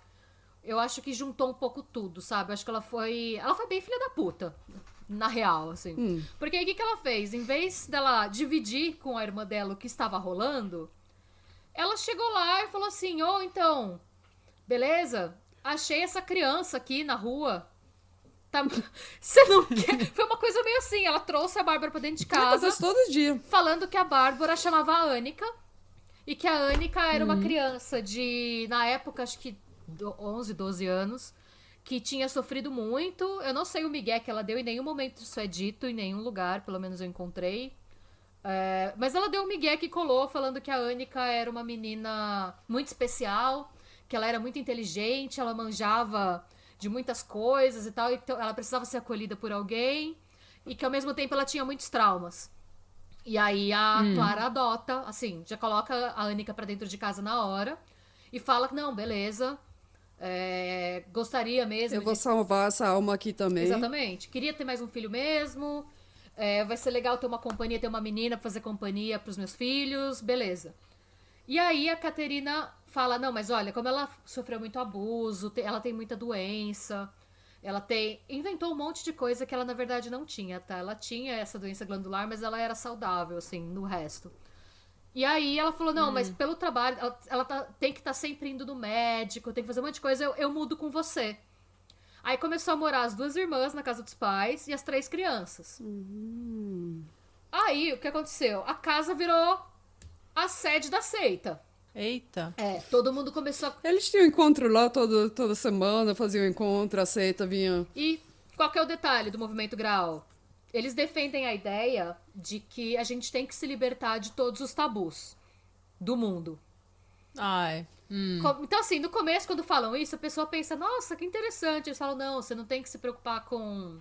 Eu acho que juntou um pouco tudo, sabe? Eu acho que ela foi bem filha da puta, na real, assim. Porque aí o que ela fez? Em vez dela dividir com a irmã dela o que estava rolando, ela chegou lá e falou assim, então, beleza? Achei essa criança aqui na rua. Tá... Você não quer? Foi uma coisa meio assim, ela trouxe a Bárbara pra dentro de casa, Acontece todo dia. falando que a Bárbara chamava a Annika, e que a Annika era uma criança de, na época, acho que 11, 12 anos, que tinha sofrido muito. Eu não sei o migué que ela deu, em nenhum momento isso é dito, em nenhum lugar, pelo menos eu encontrei. Mas ela deu um migué que colou, falando que a Annika era uma menina muito especial, que ela era muito inteligente, ela manjava de muitas coisas e tal, então ela precisava ser acolhida por alguém, e que ao mesmo tempo ela tinha muitos traumas. E aí a Clara adota, assim, já coloca a Annika pra dentro de casa na hora, e fala que não, beleza, gostaria mesmo Eu vou salvar essa alma aqui também. Exatamente. Queria ter mais um filho mesmo. Vai ser legal ter uma companhia, ter uma menina pra fazer companhia pros meus filhos. Beleza. E aí a Caterina fala, não, mas olha, como ela sofreu muito abuso, ela tem muita doença, inventou um monte de coisa que ela na verdade não tinha, tá? Ela tinha essa doença glandular, mas ela era saudável, assim, no resto. E aí ela falou, não, mas pelo trabalho, ela tem que estar sempre indo no médico, tem que fazer um monte de coisa, eu mudo com você. Aí começou a morar as 2 irmãs na casa dos pais e as 3 crianças. Aí, o que aconteceu? A casa virou a sede da seita. Eita. Todo mundo começou a... Eles tinham encontro lá toda semana, faziam encontro, a seita vinha. E qual que é o detalhe do Movimento Graal? Eles defendem a ideia de que a gente tem que se libertar de todos os tabus do mundo. Ai. Então, assim, no começo, quando falam isso, a pessoa pensa, nossa, que interessante. Eles falam, não, você não tem que se preocupar com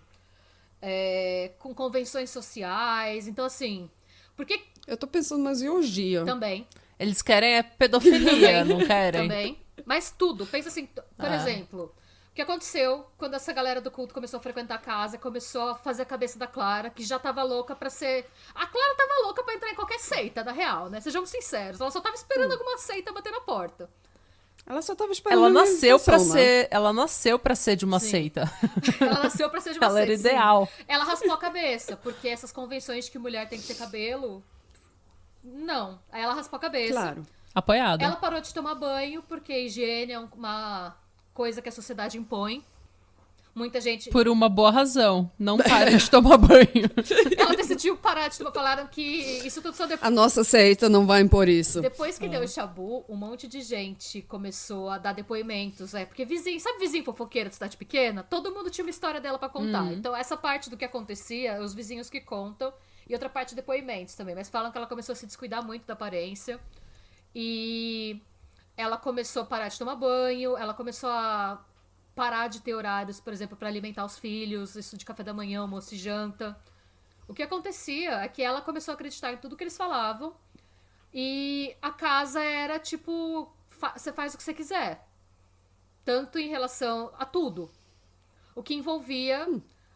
convenções sociais. Então, assim, porque Eu tô pensando mais em orgia. também, Eles querem pedofilia, não querem? também, mas tudo. Pensa assim, por exemplo, o que aconteceu quando essa galera do culto começou a frequentar a casa, começou a fazer a cabeça da Clara, que já tava louca pra ser... A Clara tava louca pra entrar em qualquer seita, na real, né? Sejamos sinceros. Ela só tava esperando alguma seita bater na porta. Ela só tava esperando Ela uma nasceu pra invitação, né? ser, ela nasceu para ser de uma Sim. seita. Ela nasceu pra ser de uma Ela era seita, sim. ideal. Ela raspou a cabeça, porque essas convenções de que mulher tem que ter cabelo... Não. Aí ela raspou a cabeça. Claro. Apoiada. Ela parou de tomar banho, porque a higiene é uma coisa que a sociedade impõe. Muita gente... Por uma boa razão. Não pare de tomar banho. Ela decidiu parar de tomar... Falaram que isso tudo só depois... A nossa seita não vai impor isso. Depois que deu o chabu, um monte de gente começou a dar depoimentos, porque vizinho, sabe vizinho fofoqueiro de cidade pequena? Todo mundo tinha uma história dela pra contar. Então essa parte do que acontecia, os vizinhos que contam, e outra parte depoimentos também. Mas falam que ela começou a se descuidar muito da aparência, e ela começou a parar de tomar banho, ela começou a parar de ter horários, por exemplo, pra alimentar os filhos, isso de café da manhã, almoço e janta. O que acontecia é que ela começou a acreditar em tudo que eles falavam, e a casa era tipo, você faz o que você quiser. Tanto em relação a tudo. O que envolvia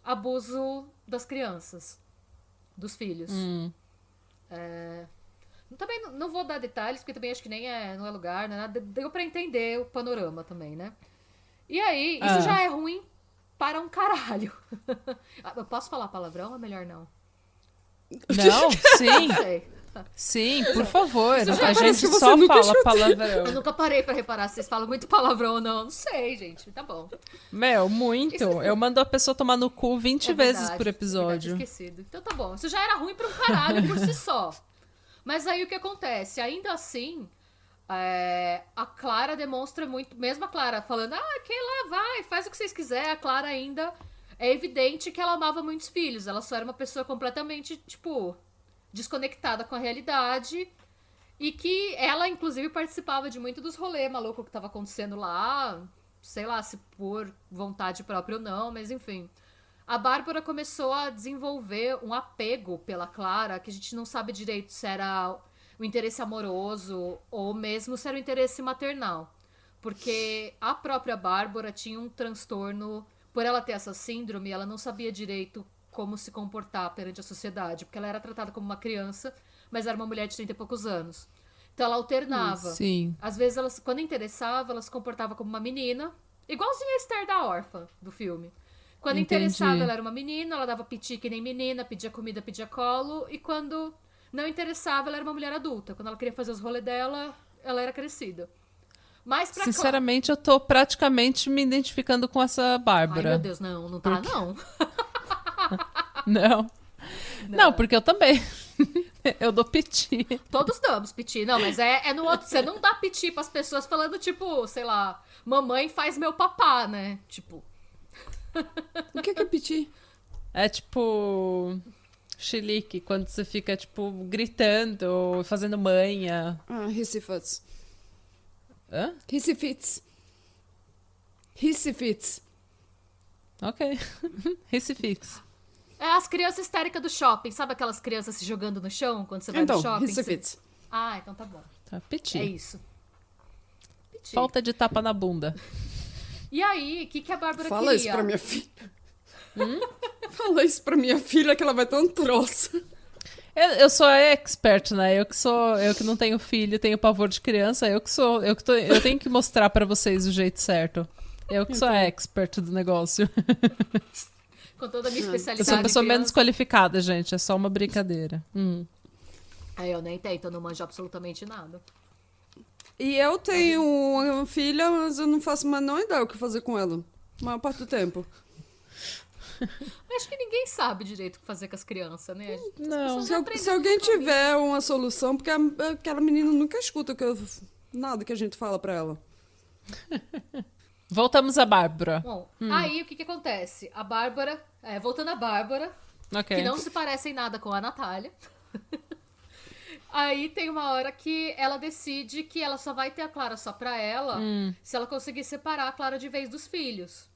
abuso das crianças. Dos filhos. Também não vou dar detalhes, porque também acho que não é lugar, não é nada. Deu pra entender o panorama também, né? E aí, isso já é ruim para um caralho. Eu posso falar palavrão ou é melhor não? Não? Sim. Não sei. Sim, por favor. Isso já A parece gente que você só nunca fala chutou. palavrão. Eu nunca parei pra reparar se vocês falam muito palavrão ou não. Não sei, gente. Tá bom. Meu, muito. Isso- Eu mando a pessoa tomar no cu 20 É vezes verdade, por é episódio. verdade, esquecido. Então tá bom. Isso já era ruim pra um caralho por si só. Mas aí o que acontece? Ainda assim, a Clara demonstra muito... Mesmo a Clara falando, que lá vai, faz o que vocês quiserem. A Clara ainda... É evidente que ela amava muitos filhos. Ela só era uma pessoa completamente, tipo... desconectada com a realidade. E que ela, inclusive, participava de muito dos rolês malucos que tava acontecendo lá. Sei lá, se por vontade própria ou não, mas enfim. A Bárbara começou a desenvolver um apego pela Clara, que a gente não sabe direito se era o interesse amoroso ou mesmo se era o interesse maternal. Porque a própria Bárbara tinha um transtorno, por ela ter essa síndrome, ela não sabia direito como se comportar perante a sociedade, porque ela era tratada como uma criança, mas era uma mulher de 30 e poucos anos. Então ela alternava. Sim. Às vezes, quando interessava, ela se comportava como uma menina, igualzinha a Esther da órfã do filme. Quando Entendi. interessava, ela era uma menina, ela dava piti que nem menina, pedia comida, pedia colo, e quando não interessava, ela era uma mulher adulta. Quando ela queria fazer os rolês dela, ela era crescida. Mas pra Sinceramente, eu tô praticamente me identificando com essa Ai, Bárbara. meu Deus, não tá, não. Não. Não, porque eu também. Eu dou piti. Todos damos piti. Não, mas é no outro. Você não dá piti pras pessoas falando, tipo, sei lá, mamãe faz meu papá, né? Tipo. O que é piti? É tipo chilique, quando você fica, tipo, gritando, fazendo manha. Ah, Ricifits. Hã? Ricifits. Ricifits. Ok. Recifix. É as crianças histéricas do shopping. Sabe aquelas crianças se jogando no chão quando você vai Então, no shopping? Ricifits. Ah, então tá bom. Tá, piti. É isso. Piti. Falta de tapa na bunda. E aí, o que a Bárbara Fala queria? isso pra minha filha. Fala isso pra minha filha que ela vai ter um troço. Eu sou a expert, né? Eu que não tenho filho, tenho pavor de criança, eu tenho que mostrar pra vocês o jeito certo. Eu que sou a expert do negócio. Com toda a minha Eu especialidade. sou a pessoa em menos criança. qualificada, gente. É só uma brincadeira. Aí eu nem tento, eu não manjo absolutamente nada. E eu tenho uma filha, mas eu não faço a menor ideia o que fazer com ela. A maior parte do tempo. Acho que ninguém sabe direito o que fazer com as crianças, né? Não. Se alguém tiver uma solução, porque aquela menina nunca escuta nada que a gente fala pra ela. Voltamos a Bárbara. Bom, aí o que acontece? A Bárbara, voltando à Bárbara, Ok. que não se parece em nada com a Natália. Aí tem uma hora que ela decide que ela só vai ter a Clara só pra ela se ela conseguir separar a Clara de vez dos filhos.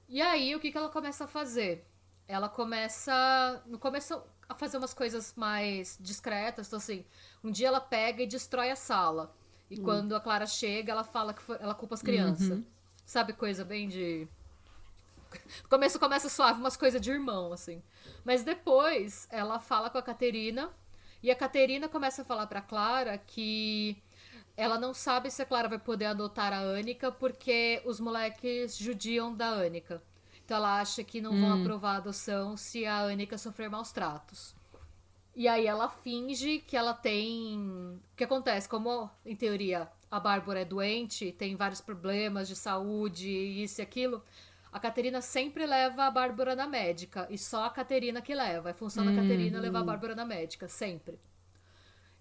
E aí, o que ela começa a fazer? Ela começa, no começo, a fazer umas coisas mais discretas. Então, assim, um dia ela pega e destrói a sala. E quando a Clara chega, ela fala que ela culpa as crianças. Sabe, coisa bem de... No começo começa suave, umas coisas de irmão, assim. Mas depois, ela fala com a Caterina... E a Caterina começa a falar pra Clara que ela não sabe se a Clara vai poder adotar a Annika porque os moleques judiam da Annika. Então ela acha que não vão aprovar a adoção se a Annika sofrer maus tratos. E aí ela finge que ela tem... O que acontece? Como, em teoria, a Bárbara é doente, tem vários problemas de saúde, isso e aquilo... A Caterina sempre leva a Bárbara na médica. E só a Caterina que leva. É função da Caterina levar a Bárbara na médica. Sempre.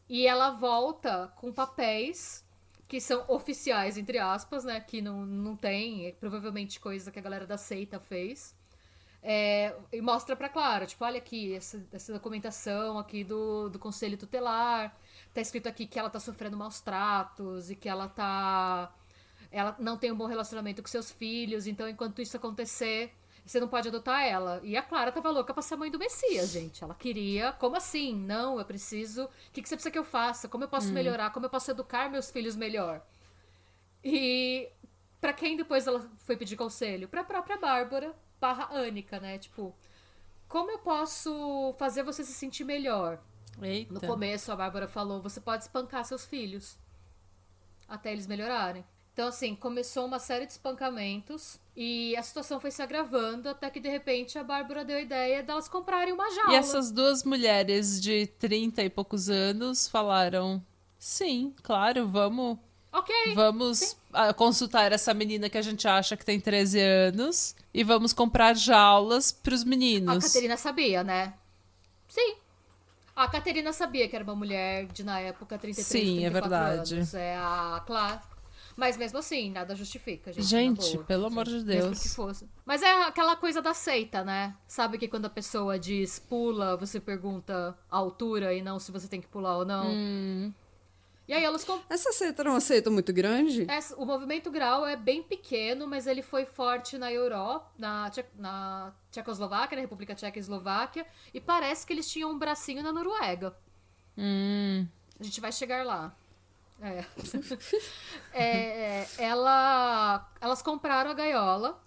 E ela volta com papéis que são oficiais, entre aspas, né? Que não tem. É provavelmente coisa que a galera da seita fez. E mostra pra Clara. Tipo, olha aqui, essa documentação aqui do Conselho Tutelar. Tá escrito aqui que ela tá sofrendo maus tratos. E que ela não tem um bom relacionamento com seus filhos, então enquanto isso acontecer, você não pode adotar ela. E a Clara tava louca pra ser mãe do Messias, gente. Ela queria, como assim? Não, eu preciso... O que você precisa que eu faça? Como eu posso melhorar? Como eu posso educar meus filhos melhor? E pra quem depois ela foi pedir conselho? Pra própria Bárbara / Annika, né? Tipo, como eu posso fazer você se sentir melhor? Eita. No começo, a Bárbara falou, você pode espancar seus filhos até eles melhorarem. Então, assim, começou uma série de espancamentos e a situação foi se agravando até que, de repente, a Bárbara deu a ideia delas comprarem uma jaula. E essas duas mulheres de 30 e poucos anos falaram: sim, claro, vamos consultar essa menina que a gente acha que tem 13 anos e vamos comprar jaulas pros meninos. A Caterina sabia, né? Sim. A Caterina sabia que era uma mulher de, na época, 33, Sim, 34 é verdade. anos. Claro. Mas mesmo assim, nada justifica, gente. Gente, boa, pelo amor de mesmo Deus. que fosse. Mas é aquela coisa da seita, né? Sabe que quando a pessoa diz pula, você pergunta a altura e não se você tem que pular ou não? E aí elas... Essa seita era uma seita muito grande? O movimento Grau é bem pequeno, mas ele foi forte na Europa, na Tchecoslováquia, na República Tcheca e Eslováquia, e parece que eles tinham um bracinho na Noruega. A gente vai chegar lá. Elas compraram a gaiola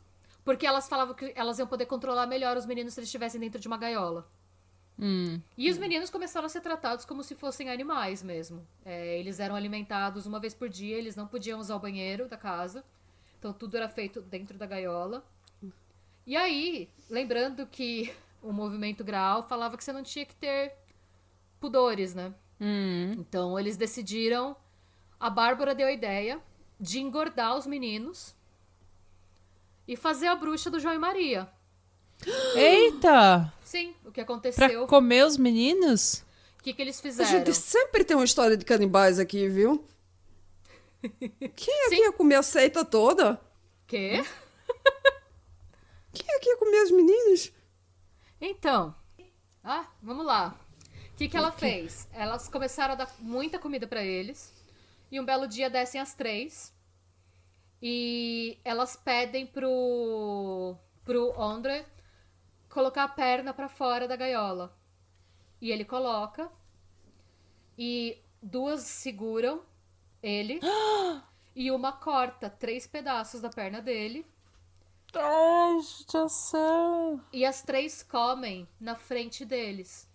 porque elas falavam que elas iam poder controlar melhor os meninos se eles estivessem dentro de uma gaiola. E os meninos começaram a ser tratados como se fossem animais mesmo. Eles eram alimentados uma vez por dia, eles não podiam usar o banheiro da casa. Então tudo era feito dentro da gaiola. E aí, lembrando que o movimento Graal falava que você não tinha que ter pudores, né? Então eles decidiram... A Bárbara deu a ideia de engordar os meninos e fazer a bruxa do João e Maria. Eita! Sim, o que Pra aconteceu... comer os meninos? O que eles A fizeram? gente sempre tem uma história de canibais aqui, viu? Quem aqui ia comer a seita toda? Quê? Quem aqui ia comer os meninos? Então, vamos lá. O que ela fez? Elas começaram a dar muita comida pra eles. E um belo dia descem as 3. E elas pedem pro Ondre colocar a perna pra fora da gaiola. E ele coloca. E 2 seguram ele. E uma corta 3 pedaços da perna dele. Ai, judiação. E as 3 comem na frente deles.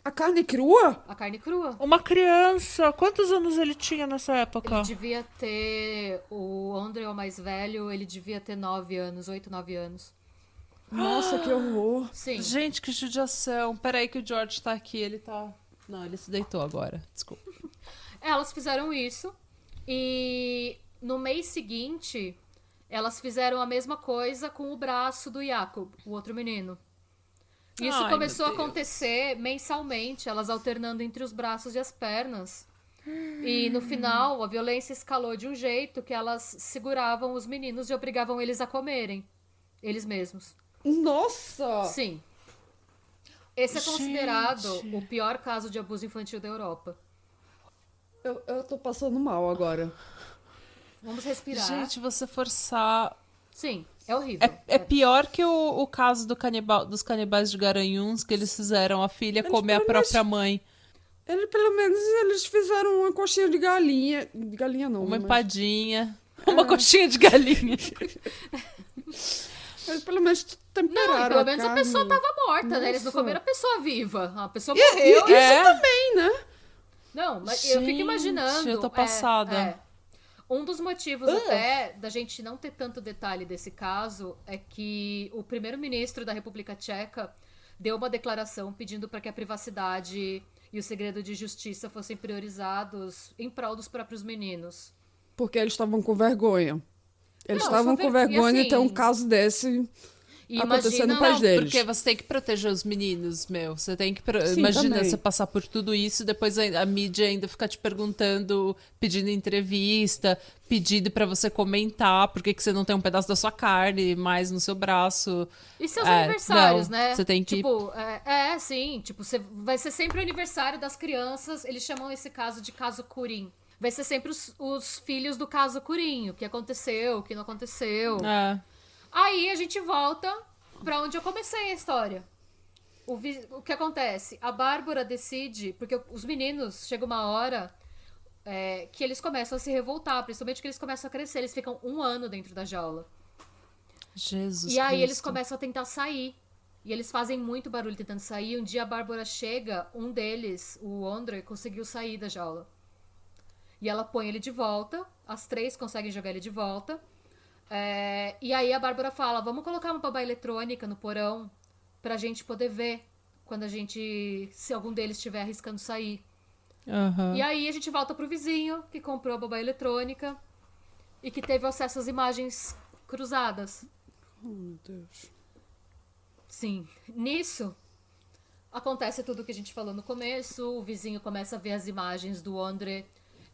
A carne crua? A carne crua. Uma criança. Quantos anos ele tinha nessa época? Ele devia ter... O Ondre, o mais velho, ele devia ter 9 anos, 8, 9 anos. Nossa, que horror. Sim. Gente, que judiação. Peraí que o George tá aqui, ele tá... Não, ele se deitou agora, desculpa. Elas fizeram isso. E no mês seguinte, elas fizeram a mesma coisa com o braço do Jacob, o outro menino. Isso Ai, começou a meu Deus. acontecer mensalmente, elas alternando entre os braços e as pernas. E no final, a violência escalou de um jeito que elas seguravam os meninos e obrigavam eles a comerem. Eles mesmos. Nossa! Sim. Esse é considerado Gente. o pior caso de abuso infantil da Europa. Eu tô passando mal agora. Vamos respirar. Gente, você forçar... Sim, é horrível. É pior que o caso dos canibais de Garanhuns, que eles fizeram a filha comer a pelo menos- própria mãe. Pelo menos eles fizeram uma coxinha de galinha. De galinha não, Uma mas... empadinha. Uma coxinha de galinha. Mas pelo menos Não, temperaram e pelo menos a carne. pessoa tava morta, né? Eles não Nossa. comeram a pessoa viva. A pessoa E morreu. isso É. também, né? Não, mas eu fico Gente, imaginando. eu tô passada. Um dos motivos até da gente não ter tanto detalhe desse caso é que o primeiro-ministro da República Tcheca deu uma declaração pedindo para que a privacidade e o segredo de justiça fossem priorizados em prol dos próprios meninos. Porque eles estavam com vergonha. Eles Não, estavam só com ver- e vergonha de ter um assim- caso desse E acontecendo no imagina- país Não, deles. porque você tem que proteger os meninos, meu. Você tem que... Sim, Imagina também. você passar por tudo isso e depois a mídia ainda ficar te perguntando, pedindo entrevista, pedindo pra você comentar por que você não tem um pedaço da sua carne mais no seu braço. E seus É, aniversários, não, né? você tem que- Tipo, sim. Tipo, vai ser sempre o aniversário das crianças. Eles chamam esse caso de caso Curim. Vai ser sempre os filhos do caso Curim. O que aconteceu, o que não aconteceu. É. Aí a gente volta pra onde eu comecei a história. O que acontece? A Bárbara decide... Porque os meninos, chega uma hora... que eles começam a se revoltar. Principalmente que eles começam a crescer. Eles ficam 1 ano dentro da jaula. Jesus E aí eles Cristo. começam a tentar sair. E eles fazem muito barulho tentando sair. Um dia a Bárbara chega, um deles, o Ondrej, conseguiu sair da jaula. E ela põe ele de volta. As 3 conseguem jogar ele de volta. E aí a Bárbara fala, vamos colocar uma babá eletrônica no porão pra gente poder ver quando se algum deles estiver arriscando sair. Aham. E aí a gente volta pro vizinho que comprou a babá eletrônica e que teve acesso às imagens cruzadas. Oh, meu Deus. Sim. Nisso, acontece tudo o que a gente falou no começo. O vizinho começa a ver as imagens do Ondrej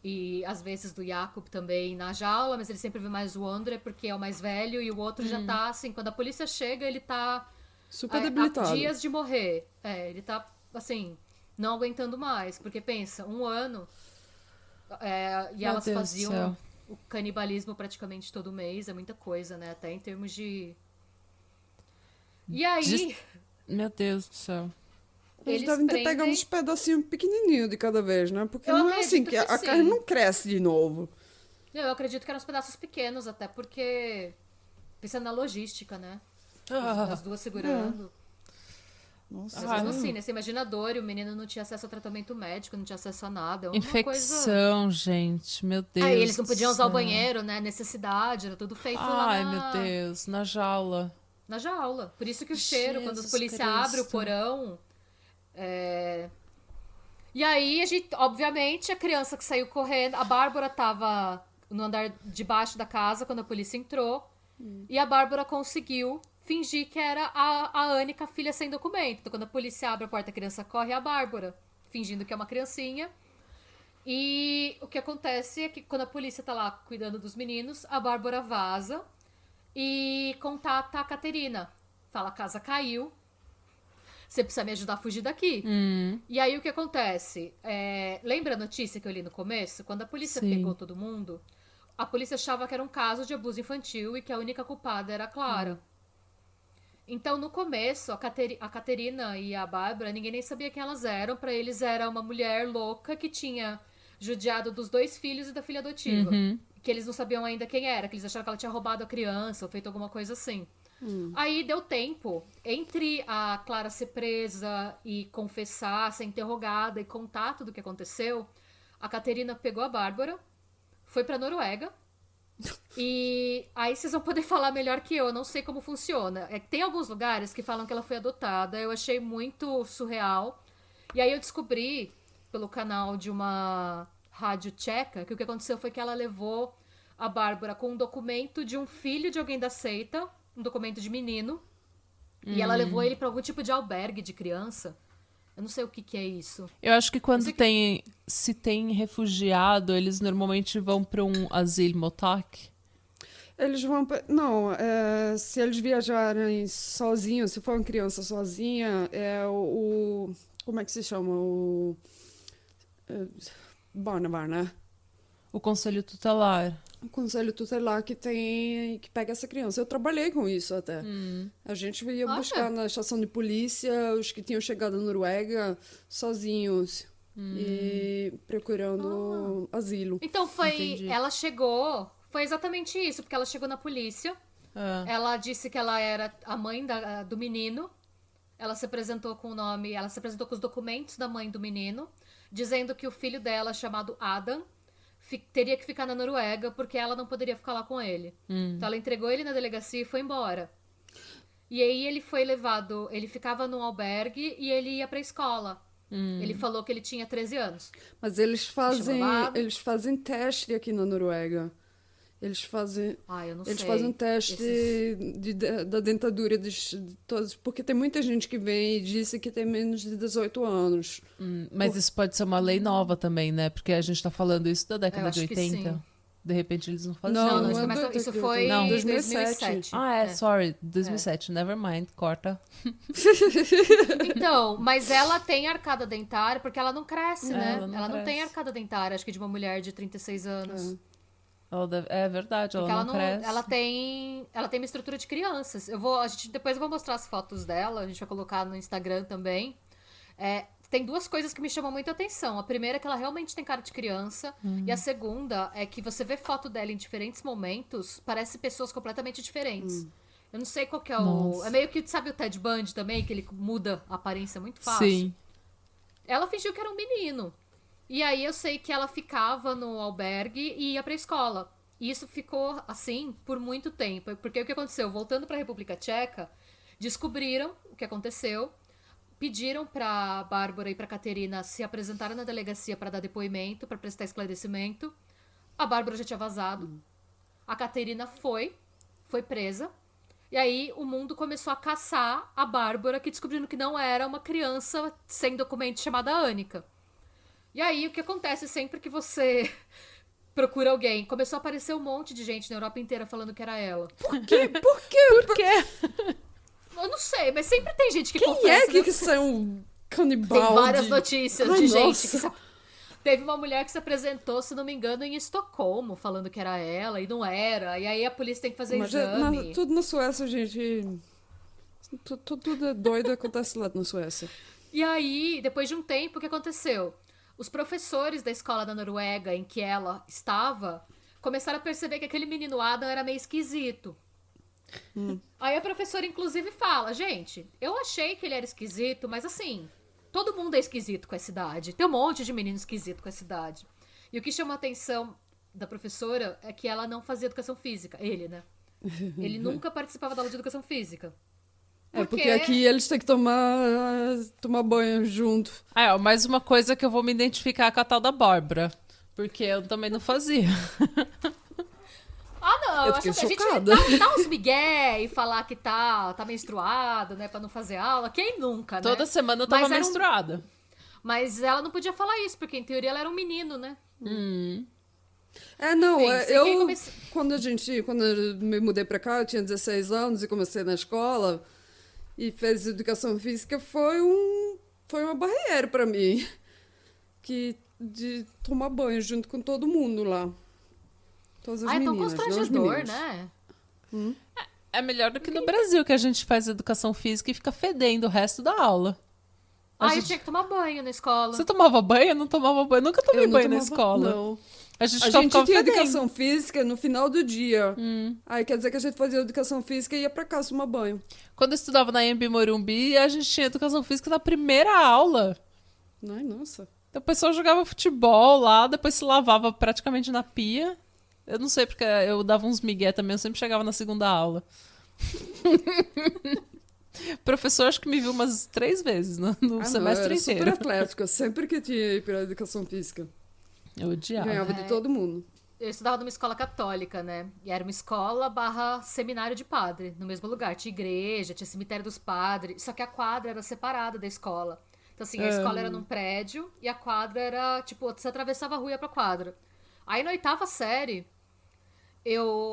e às vezes do Jakub também na jaula, mas ele sempre vê mais o Ondrej porque é o mais velho e o outro já tá assim. Quando a polícia chega, ele tá Super há debilitado. dias de morrer. Ele tá assim, não aguentando mais. Porque pensa, 1 ano e Meu elas Deus do faziam céu. o canibalismo praticamente todo mês. É muita coisa, né? Até em termos de. E aí. Meu Deus do céu. Eles Eles devem ter prendem- pegado uns pedacinhos pequenininhos de cada vez, né? Porque Eu não é assim acredito que a que carne sim. não cresce de novo. Eu acredito que eram uns pedaços pequenos, até porque. Pensando na logística, né? As 2 segurando. Nossa. Mas mesmo assim, né? Você imagina a dor e o menino não tinha acesso a tratamento médico, não tinha acesso a nada. É uma coisa. Infecção, gente. Meu Deus. Aí eles não podiam do usar o céu. banheiro, né? Necessidade, era tudo feito Ai, lá meu Deus. Na jaula. na jaula. Por isso que o cheiro, quando a Jesus polícia Cristo. abre o porão. E aí, a gente, obviamente, a criança que saiu correndo. A Bárbara tava no andar de baixo da casa quando a polícia entrou. E a Bárbara conseguiu fingir que era a Annika, a filha sem documento. Então, quando a polícia abre a porta, a criança corre, é a Bárbara, fingindo que é uma criancinha. E o que acontece é que quando a polícia tá lá cuidando dos meninos, a Bárbara vaza e contata a Caterina. Fala, a casa caiu. Você precisa me ajudar a fugir daqui. E aí o que acontece? Lembra a notícia que eu li no começo? Quando a polícia Sim. pegou todo mundo, a polícia achava que era um caso de abuso infantil e que a única culpada era a Clara. Então, no começo, a Caterina e a Bárbara, ninguém nem sabia quem elas eram. Pra eles era uma mulher louca que tinha judiado dos 2 filhos e da filha adotiva. Que eles não sabiam ainda quem era, que eles acharam que ela tinha roubado a criança ou feito alguma coisa assim. Aí deu tempo entre a Clara ser presa e confessar, ser interrogada e contar tudo o que aconteceu. A Caterina pegou a Bárbara, foi pra Noruega. E aí vocês vão poder falar melhor que eu não sei como funciona. Tem alguns lugares que falam que ela foi adotada, eu achei muito surreal. E aí eu descobri, pelo canal de uma rádio tcheca, que o que aconteceu foi que ela levou a Bárbara com um documento de um filho de alguém da seita, um documento de menino, e ela levou ele pra algum tipo de albergue de criança. Eu não sei o que é isso. Eu acho que quando sei que- se tem refugiado, eles normalmente vão pra um asilo motak. Eles vão. Não, se eles viajarem sozinhos, se for uma criança sozinha, como é que se chama? Barnabar, né? O conselho tutelar. O conselho tutelar que pega essa criança. Eu trabalhei com isso até. A gente ia Olha. buscar na estação de polícia os que tinham chegado na Noruega sozinhos e procurando asilo. Então Entendi. ela chegou, foi exatamente isso, porque ela chegou na polícia, Ah. ela disse que ela era a mãe do menino, ela se apresentou com o nome, ela se apresentou com os documentos da mãe do menino, dizendo que o filho dela, chamado Adam, teria que ficar na Noruega porque ela não poderia ficar lá com ele. Então ela entregou ele na delegacia e foi embora. E aí ele foi levado, ele ficava num albergue e ele ia pra escola. Ele falou que ele tinha 13 anos. Mas eles Chamado. fazem teste aqui na Noruega. Eles fazem Eu não sei. um teste da dentadura de todos, porque tem muita gente que vem e disse que tem menos de 18 anos. Mas isso pode ser uma lei nova também, né? Porque a gente tá falando isso da década Eu de acho que 80. sim. De repente eles não faziam. Não, Não, isso, é começou- do- isso do- foi não, em 2007. 2007. Ah, sorry, 2007. Never mind, corta. Então, mas ela tem arcada dentária porque ela não cresce, É, né? ela não Ela não tem cresce. arcada dentária, acho que de uma mulher de 36 anos. É verdade, ela Porque não cresce. ela tem uma estrutura de crianças. Depois eu vou mostrar as fotos dela, a gente vai colocar no Instagram também. Tem duas coisas que me chamam muito a atenção. A primeira é que ela realmente tem cara de criança. E a segunda é que você vê foto dela em diferentes momentos, parece pessoas completamente diferentes. Eu não sei qual que é o... Nossa. É meio que, sabe o Ted Bundy também, que ele muda a aparência muito fácil? Sim. Ela fingiu que era um menino. E aí eu sei que ela ficava no albergue e ia pra escola. E isso ficou assim por muito tempo. Porque o que aconteceu? Voltando pra República Tcheca, descobriram o que aconteceu, pediram pra Bárbara e pra Caterina se apresentarem na delegacia pra dar depoimento, pra prestar esclarecimento. A Bárbara já tinha vazado. A Caterina foi presa. E aí o mundo começou a caçar a Bárbara, que descobriram que não era uma criança sem documento chamada Annika. E aí o que acontece sempre que você procura alguém? Começou a aparecer um monte de gente na Europa inteira falando que era ela. Por quê? Eu não sei, mas sempre tem gente que Quem confessa. é que são canibal? Tem várias notícias Ai, de gente nossa. que teve uma mulher que se apresentou, se não me engano, em Estocolmo, falando que era ela e não era. E aí a polícia tem que fazer exame. Tudo na Suécia, gente. Tudo doido acontece lá na Suécia. E aí, depois de um tempo, o que aconteceu? Os professores da escola da Noruega em que ela estava começaram a perceber que aquele menino Adam era meio esquisito. Aí a professora, inclusive, fala: gente, eu achei que ele era esquisito, mas assim, todo mundo é esquisito com essa idade. Tem um monte de menino esquisito com essa idade. E o que chamou a atenção da professora é que ela não fazia educação física. Ele, né? Ele nunca participava da aula de educação física. Porque aqui eles têm que tomar banho junto. Mais uma coisa que eu vou me identificar com a tal da Bárbara. Porque eu também não fazia. Não, Eu eu acho fiquei que a gente chocada. dá uns migué e falar que tá menstruada, né, pra não fazer aula. Quem nunca, né? Toda semana eu tava Mas era menstruada. Mas ela não podia falar isso, porque em teoria ela era um menino, né? Não, Enfim, quando eu me mudei pra cá, eu tinha 16 anos e comecei na escola e fez educação física, foi uma barreira pra mim, de tomar banho junto com todo mundo lá. Todas as É tão meninas, não os constrangedor, meninos. né? É melhor do que no Brasil, que a gente faz educação física e fica fedendo o resto da aula. A Eu gente- tinha que tomar banho na escola. Você tomava banho? Eu não tomava banho. Nunca tomei Eu não banho na tomava- escola. Não. A gente A só gente ficava tinha fedendo. educação física no final do dia. Aí quer dizer que a gente fazia educação física e ia pra casa tomar banho. Quando eu estudava na Embi Morumbi, a gente tinha educação física na primeira aula. Ai, nossa. O pessoal jogava futebol lá, depois se lavava praticamente na pia. Eu não sei porque eu dava uns migué também, eu sempre chegava na segunda aula. O professor acho que me viu umas 3 vezes no semestre não, eu era inteiro. super atlética, sempre que tinha ir pra educação física. Eu odiava. Ganhava de todo mundo. Eu estudava numa escola católica, né? E era uma escola / seminário de padre, no mesmo lugar. Tinha igreja, tinha cemitério dos padres, só que a quadra era separada da escola. Então, assim, a escola era num prédio e a quadra era, tipo, você atravessava a rua e ia pra quadra. Aí, na 8ª série,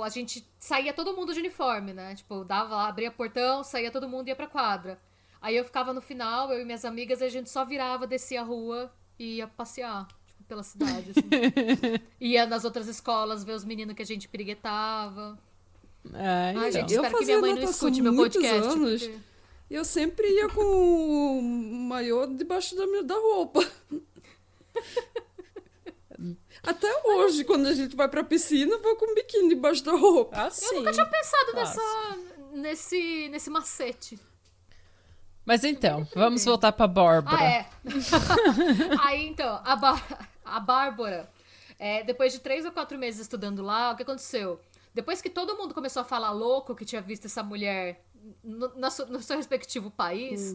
a gente saía todo mundo de uniforme, né? Tipo, dava lá, abria portão, saía todo mundo e ia pra quadra. Aí eu ficava no final, eu e minhas amigas, a gente só virava, descia a rua e ia passear, tipo, pela cidade, assim. Ia nas outras escolas ver os meninos que a gente piriguetava. É, Ai, então. gente, Eu espero que fazia minha mãe não natação escute meu muitos podcast. anos. Porque... Eu sempre ia com o maiô debaixo da roupa. Até hoje, quando a gente vai pra piscina, eu vou com o biquíni debaixo da roupa. Ah, sim. Eu nunca tinha pensado Fácil. nesse macete. Mas então, vamos voltar pra Bárbara. Ah, é. Aí, então, a Bárbara, depois de 3 ou 4 meses estudando lá, o que aconteceu? Depois que todo mundo começou a falar louco que tinha visto essa mulher no seu respectivo país,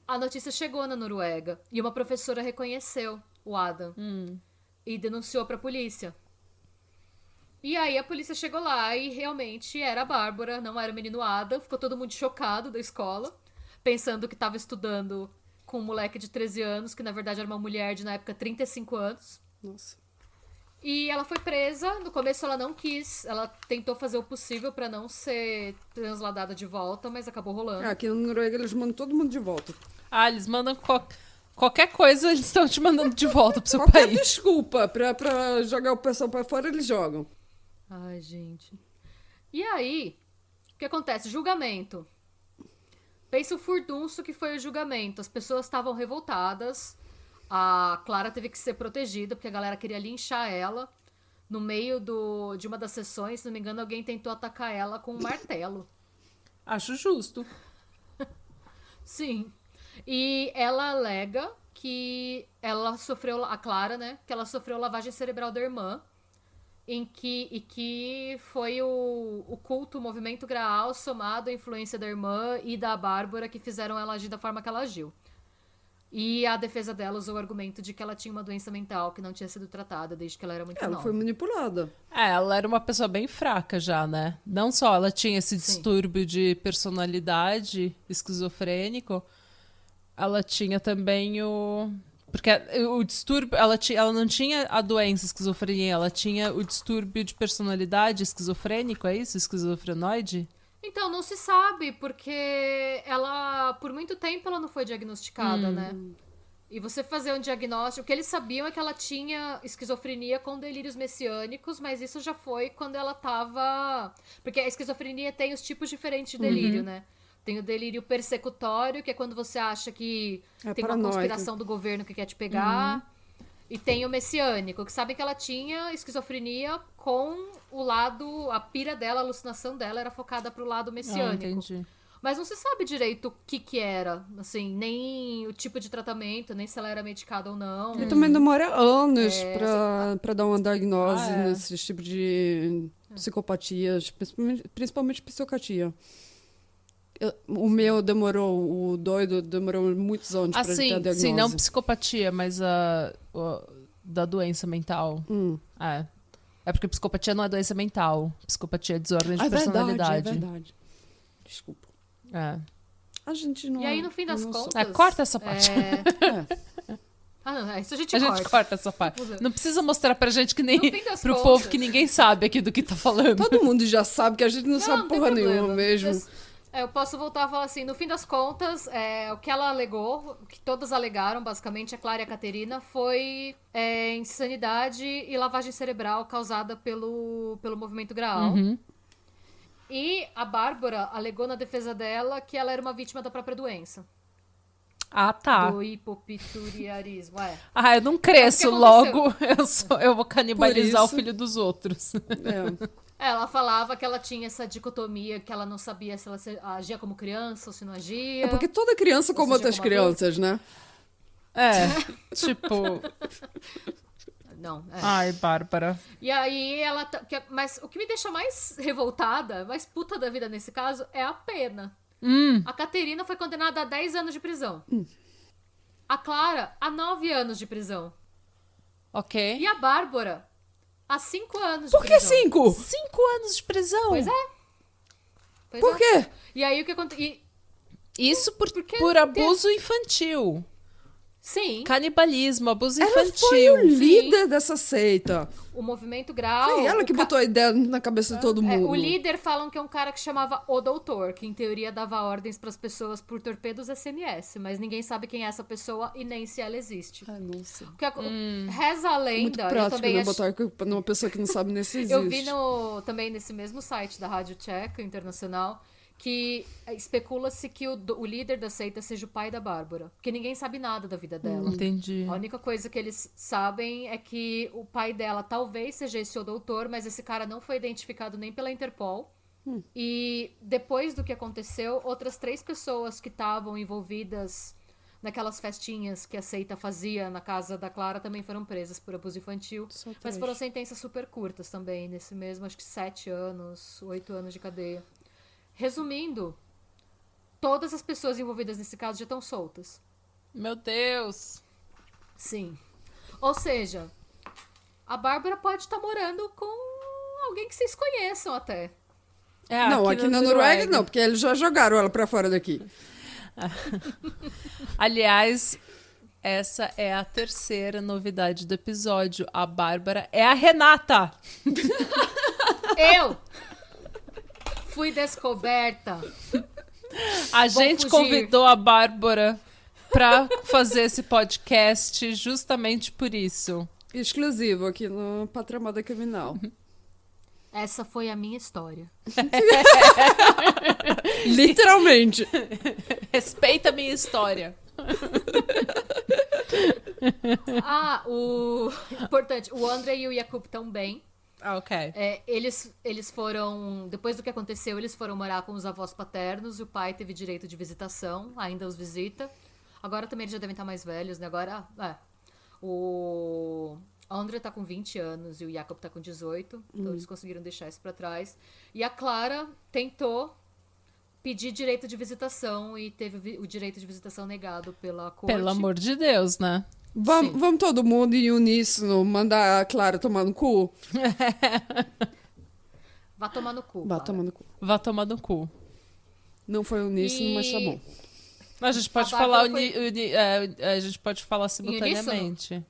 a notícia chegou na Noruega. E uma professora reconheceu o Adam e denunciou pra polícia. E aí a polícia chegou lá e realmente era a Bárbara, não era o menino Adam. Ficou todo mundo chocado da escola, pensando que tava estudando com um moleque de 13 anos, que na verdade era uma mulher de, na época, 35 anos. Nossa. E ela foi presa. No começo ela não quis. Ela tentou fazer o possível pra não ser transladada de volta, mas acabou rolando. Aqui na Noruega eles mandam todo mundo de volta. Ah, eles mandam qualquer coisa, eles estão te mandando de volta pro seu Qualquer país. desculpa pra jogar o pessoal pra fora, eles jogam. Ai, gente. E aí, o que acontece? Julgamento. Pensa o furdunço que foi o julgamento. As pessoas estavam revoltadas. A Clara teve que ser protegida, porque a galera queria linchar ela. No meio de uma das sessões, se não me engano, alguém tentou atacar ela com um martelo. Acho justo. Sim. E ela alega que ela sofreu, a Clara, né? Que ela sofreu lavagem cerebral da irmã. Que foi o culto, o movimento Graal, somado à influência da irmã e da Bárbara, que fizeram ela agir da forma que ela agiu. E a defesa dela usou o argumento de que ela tinha uma doença mental que não tinha sido tratada desde que ela era muito Ela nova. foi manipulada. Ela era uma pessoa bem fraca já, né? Não só ela tinha esse Sim. distúrbio de personalidade esquizofrênico, ela tinha também o... Porque o distúrbio, ela não tinha a doença esquizofrenia, ela tinha o distúrbio de personalidade esquizofrênico, é isso? Esquizofrenoide? Então, não se sabe, porque ela, por muito tempo, ela não foi diagnosticada, né? E você fazer um diagnóstico... O que eles sabiam é que ela tinha esquizofrenia com delírios messiânicos, mas isso já foi quando ela tava... Porque a esquizofrenia tem os tipos diferentes de delírio, né? Tem o delírio persecutório, que é quando você acha que tem uma paranoico. conspiração do governo que quer te pegar. E tem o messiânico, que sabem que ela tinha esquizofrenia com o lado... A pira dela, a alucinação dela era focada pro lado messiânico. Entendi. Mas não se sabe direito o que era, assim, nem o tipo de tratamento, nem se ela era medicada ou não. E também demora anos É, pra dar uma diagnose Ah, é. nesse tipo de psicopatias, principalmente psicopatia. O meu demorou, o doido demorou muitos anos pra ele ter a diagnose. Sim, não psicopatia, mas da doença mental. É porque psicopatia não é doença mental. Psicopatia é desordem de personalidade. É verdade. Desculpa. É. A gente não... E aí, no fim das não contas... Corta essa parte. Ah, não, isso a gente A corta. gente corta essa parte. Não precisa mostrar pra gente que nem... No fim das pro contas- povo que ninguém sabe aqui do que tá falando. Todo mundo já sabe que a gente não sabe não tem porra problema. nenhuma mesmo. Eu posso voltar a falar assim, no fim das contas, o que ela alegou, o que todas alegaram, basicamente, a Clara e a Caterina, foi insanidade e lavagem cerebral causada pelo movimento Graal. E a Bárbara alegou na defesa dela que ela era uma vítima da própria doença. Ah, tá. Do hipopituitarismo, Ah, eu não cresço, Então, o que logo eu vou canibalizar Por o isso- filho dos outros. Ela falava que ela tinha essa dicotomia, que ela não sabia se ela agia como criança ou se não agia. É porque toda criança como Ou seja, outras como crianças, né? Tipo... Não, Ai, Bárbara. E aí ela... Mas o que me deixa mais revoltada, mais puta da vida nesse caso, é a pena. A Caterina foi condenada a 10 anos de prisão. A Clara, a 9 anos de prisão. Ok. E a Bárbara, a 5 anos de Por que prisão. 5? 5 anos de prisão? Pois é. Pois Por é. quê? E aí o que acontece... Isso Porque por abuso infantil. Sim, Canibalismo, abuso Ela infantil. foi o líder dessa seita. o movimento Grau. Foi ela que o botou a ideia na cabeça de todo mundo. o líder falam que é um cara que chamava O Doutor, que em teoria dava ordens pras pessoas por torpedos SMS, mas ninguém sabe quem é essa pessoa e nem se ela existe. Ai, nossa. Porque reza a Muito lenda, eu prático, também né? ach- Botar culpa numa pessoa que não sabe nem se existe. eu vi também nesse mesmo site da Rádio Tcheca Internacional que especula-se que o líder da seita seja o pai da Bárbara, porque ninguém sabe nada da vida dela. Entendi. A única coisa que eles sabem é que o pai dela talvez seja esse o doutor, mas esse cara não foi identificado nem pela Interpol. E depois do que aconteceu, outras 3 pessoas que estavam envolvidas naquelas festinhas que a seita fazia na casa da Clara também foram presas por abuso infantil. Só Mas três. foram sentenças super curtas também, nesse mesmo, acho que 7 anos, 8 anos de cadeia. Resumindo, todas as pessoas envolvidas nesse caso já estão soltas. Meu Deus. Sim. Ou seja, a Bárbara pode estar morando com alguém que vocês conheçam até. É, Não, aqui na Noruega não, porque eles já jogaram ela pra fora daqui. Aliás, essa é a terceira novidade do episódio. A Bárbara é a Renata. Eu fui descoberta. A gente fugir. convidou a Bárbara pra fazer esse podcast justamente por isso. Exclusivo aqui no Patramada Criminal. Essa foi a minha história. Literalmente. Respeita a minha história. O importante, o André e o Jakub estão bem. Ah, ok. Eles foram, depois do que aconteceu, eles foram morar com os avós paternos. O pai teve direito de visitação, ainda os visita. Agora também eles já devem estar mais velhos, né? Agora, o André tá com 20 anos e o Jacob tá com 18. Então eles conseguiram deixar isso pra trás. E a Clara tentou pedir direito de visitação e teve o direito de visitação negado pela corte. Pelo amor de Deus, né? Vamos todo mundo em uníssono mandar a Clara tomar no cu? Vá tomar no cu. Vá Clara. tomar no cu. Vá tomar no cu. Não foi uníssono, mas tá bom. A gente pode A falar Bárbara a gente pode falar simultaneamente.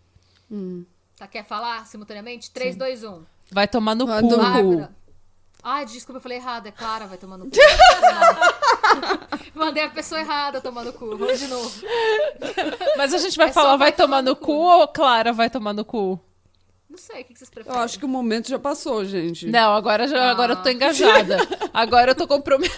Tá, quer falar simultaneamente? 3, 2, 1. Vai tomar no Vai cu. tomar no cu. Bárbara. Ai, desculpa, eu falei errado. É Clara, vai tomar no cu. Mandei a pessoa errada tomar no cu. Vamos de novo. Mas a gente vai É só falar vai tomar no cu ou Clara vai tomar no cu? Não sei, o que vocês Eu preferem? acho que o momento já passou, gente. Não, agora eu tô engajada. Agora eu tô comprometida.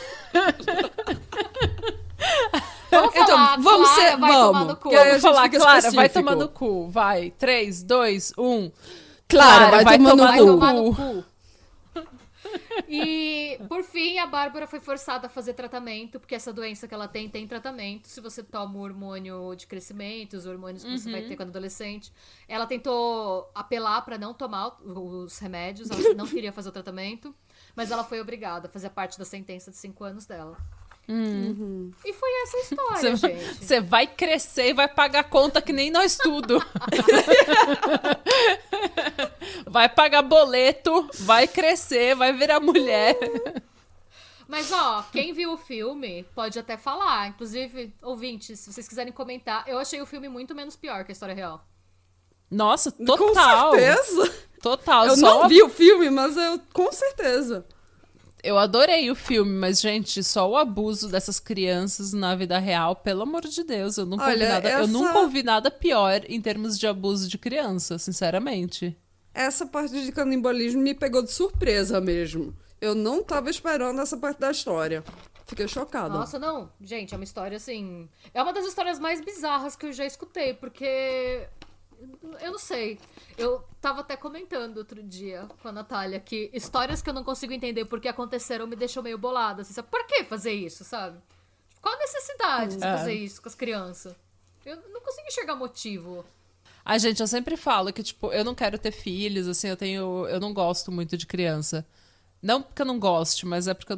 Vamos falar, Então, vamos Clara ser- vai tomar vamos. no cu. Que aí a Vamos gente falar, fica Clara, vai específico. tomar no cu. Vai. 3, 2, 1. Clara, vai tomar Vai no cu. tomar no cu. E, por fim, a Bárbara foi forçada a fazer tratamento, porque essa doença que ela tem tratamento. Se você toma o hormônio de crescimento, os hormônios que você vai ter quando adolescente. Ela tentou apelar pra não tomar os remédios, ela não queria fazer o tratamento, mas ela foi obrigada a fazer parte da sentença de 5 anos dela. E foi essa a história, gente. Você vai crescer e vai pagar conta que nem nós tudo. Vai pagar boleto, vai crescer, vai virar mulher. Mas, ó, quem viu o filme pode até falar. Inclusive, ouvintes, se vocês quiserem comentar, eu achei o filme muito menos pior que a história real. Nossa, Com total. certeza. Total. Eu só não vi o filme, mas eu com certeza. Eu adorei o filme, mas, gente, só o abuso dessas crianças na vida real, pelo amor de Deus, eu nunca, Olha, ouvi, nada, eu essa- nunca ouvi nada pior em termos de abuso de criança, sinceramente. Essa parte de canibalismo me pegou de surpresa mesmo. Eu não tava esperando essa parte da história. Fiquei chocada. Nossa, não. Gente, é uma história assim. É uma das histórias mais bizarras que eu já escutei, porque. Eu não sei. Eu tava até comentando outro dia com a Natália que histórias que eu não consigo entender porque aconteceram me deixam meio bolada. Assim, sabe? Por que fazer isso, sabe? Qual a necessidade de fazer isso com as crianças? Eu não consigo enxergar motivo. Ai, gente, eu sempre falo que, tipo, eu não quero ter filhos, assim, eu não gosto muito de criança. Não porque eu não goste, mas é porque eu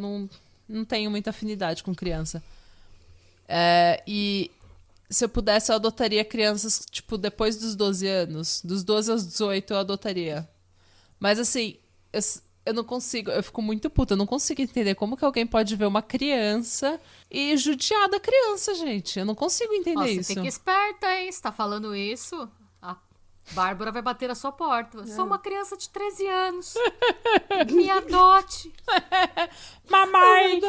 não tenho muita afinidade com criança. E se eu pudesse, eu adotaria crianças, tipo, depois dos 12 anos. Dos 12 aos 18 eu adotaria. Mas, assim, Eu não consigo, eu fico muito puta, eu não consigo entender como que alguém pode ver uma criança e judiar da criança, gente. Eu não consigo entender Ó, isso. você fica esperta, hein? Você tá falando isso, a Bárbara vai bater na sua porta. Sou uma criança de 13 anos. Me adote. Mamãe!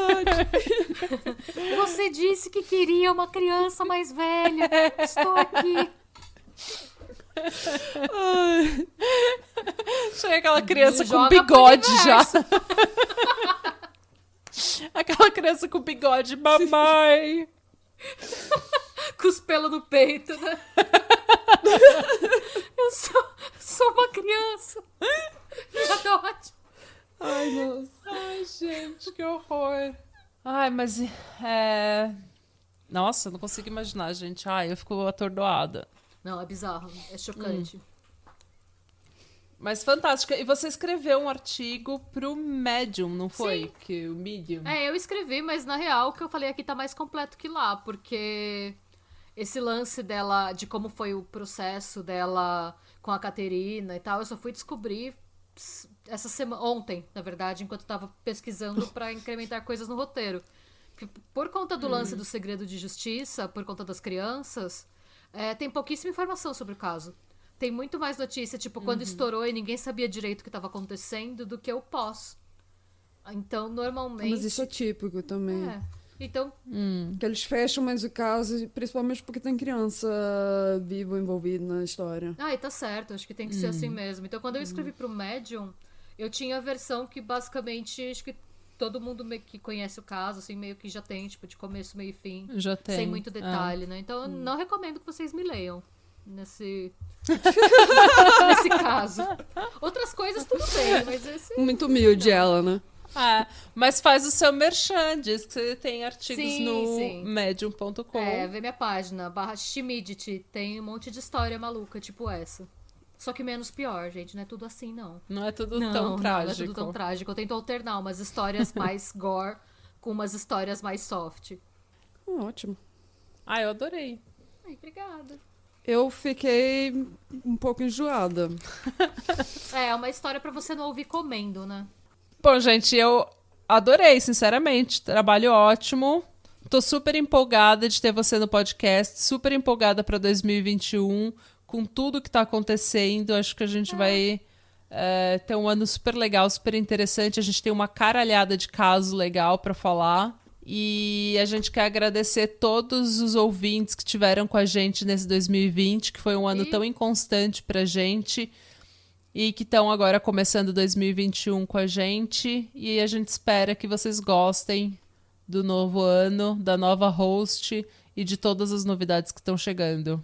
Você disse que queria uma criança mais velha. Estou aqui. Chega aquela criança com Joga pro bigode já. universo. Aquela criança com bigode, mamãe! Com os pelos no peito, né? Eu sou uma criança. Me adote. Ai, nossa. Ai, gente, que horror. Ai, mas Nossa, eu não consigo imaginar, gente. Ai, eu fico atordoada. Não, é bizarro. É chocante. Mas fantástica. E você escreveu um artigo pro Medium, não foi? Sim. Que o Medium. Eu escrevi, mas na real o que eu falei aqui tá mais completo que lá, porque esse lance dela, de como foi o processo dela com a Caterina e tal, eu só fui descobrir essa semana, ontem, na verdade, enquanto eu tava pesquisando pra incrementar coisas no roteiro. Por conta do lance do segredo de justiça, por conta das crianças, tem pouquíssima informação sobre o caso. Tem muito mais notícia, tipo, quando estourou e ninguém sabia direito o que estava acontecendo do que o pós. Então, normalmente... Mas isso é típico também. Então, Que eles fecham mais o caso, principalmente porque tem criança viva envolvida na história. e tá certo, acho que tem que ser assim mesmo. Então, quando eu escrevi pro Medium, eu tinha a versão que basicamente, acho que todo mundo que conhece o caso, assim, meio que já tem, tipo, de começo, meio e fim. Já tem. Sem muito detalhe, né? Então, eu não recomendo que vocês me leiam nesse caso. Outras coisas, tudo bem, mas esse... Muito humilde ela, né? Mas faz o seu merchan, diz que você tem artigos Sim, no sim. medium.com. Vê minha página, /Schmidit, tem um monte de história maluca, tipo essa. Só que menos pior, gente, não é tudo assim, não. Não é tudo tão Não trágico. é tudo tão trágico. Eu tento alternar umas histórias mais gore com umas histórias mais soft. Ótimo. Eu adorei. Ai, obrigada. Eu fiquei um pouco enjoada. É uma história pra você não ouvir comendo, né? Bom, gente, eu adorei, sinceramente. Trabalho ótimo. Tô super empolgada de ter você no podcast. Super empolgada pra 2021. Com tudo que tá acontecendo. Acho que a gente vai ter um ano super legal, super interessante. A gente tem uma caralhada de caso legal pra falar. E a gente quer agradecer todos os ouvintes que tiveram com a gente nesse 2020, que foi um ano tão inconstante pra gente. E que estão agora começando 2021 com a gente. E a gente espera que vocês gostem do novo ano, da nova host e de todas as novidades que estão chegando.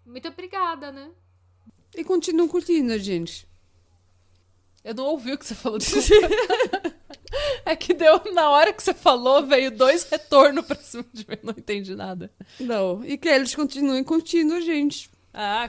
Muito obrigada, né? E continuam curtindo a gente. Eu não ouvi o que você falou, desculpa. É que deu, na hora que você falou, veio 2 retornos pra cima de mim, não entendi nada. Não, e que eles continuem curtindo a gente.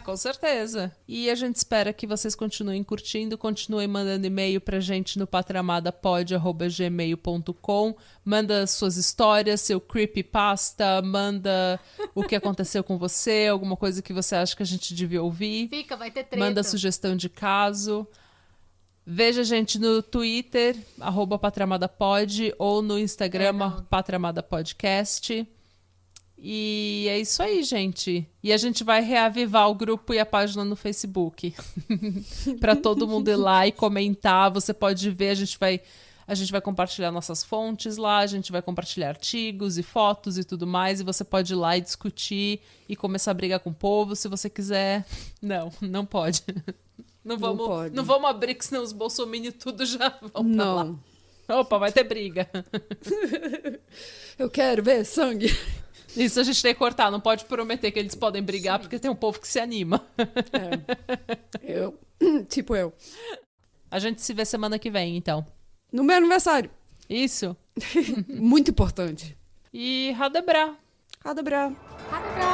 Com certeza. E a gente espera que vocês continuem curtindo, continuem mandando e-mail pra gente no patramadapod@gmail.com. Manda suas histórias, seu creepypasta, manda o que aconteceu com você, alguma coisa que você acha que a gente devia ouvir. Vai ter treta. Manda sugestão de caso. Veja a gente no Twitter, @patramadapod, ou no Instagram, patramadapodcast. E é isso aí, gente. E a gente vai reavivar o grupo e a página no Facebook. Para todo mundo ir lá e comentar. Você pode ver, a gente vai compartilhar nossas fontes lá, a gente vai compartilhar artigos e fotos e tudo mais. E você pode ir lá e discutir e começar a brigar com o povo se você quiser. Não pode. Não vamos abrir, que senão os bolsominions tudo já vão pra lá. Opa, vai ter briga. Eu quero ver sangue. Isso a gente tem que cortar, não pode prometer que eles podem brigar, porque tem um povo que se anima. Eu. A gente se vê semana que vem, então. No meu aniversário. Isso. Muito importante. E Radebra. Radebra. Radebra.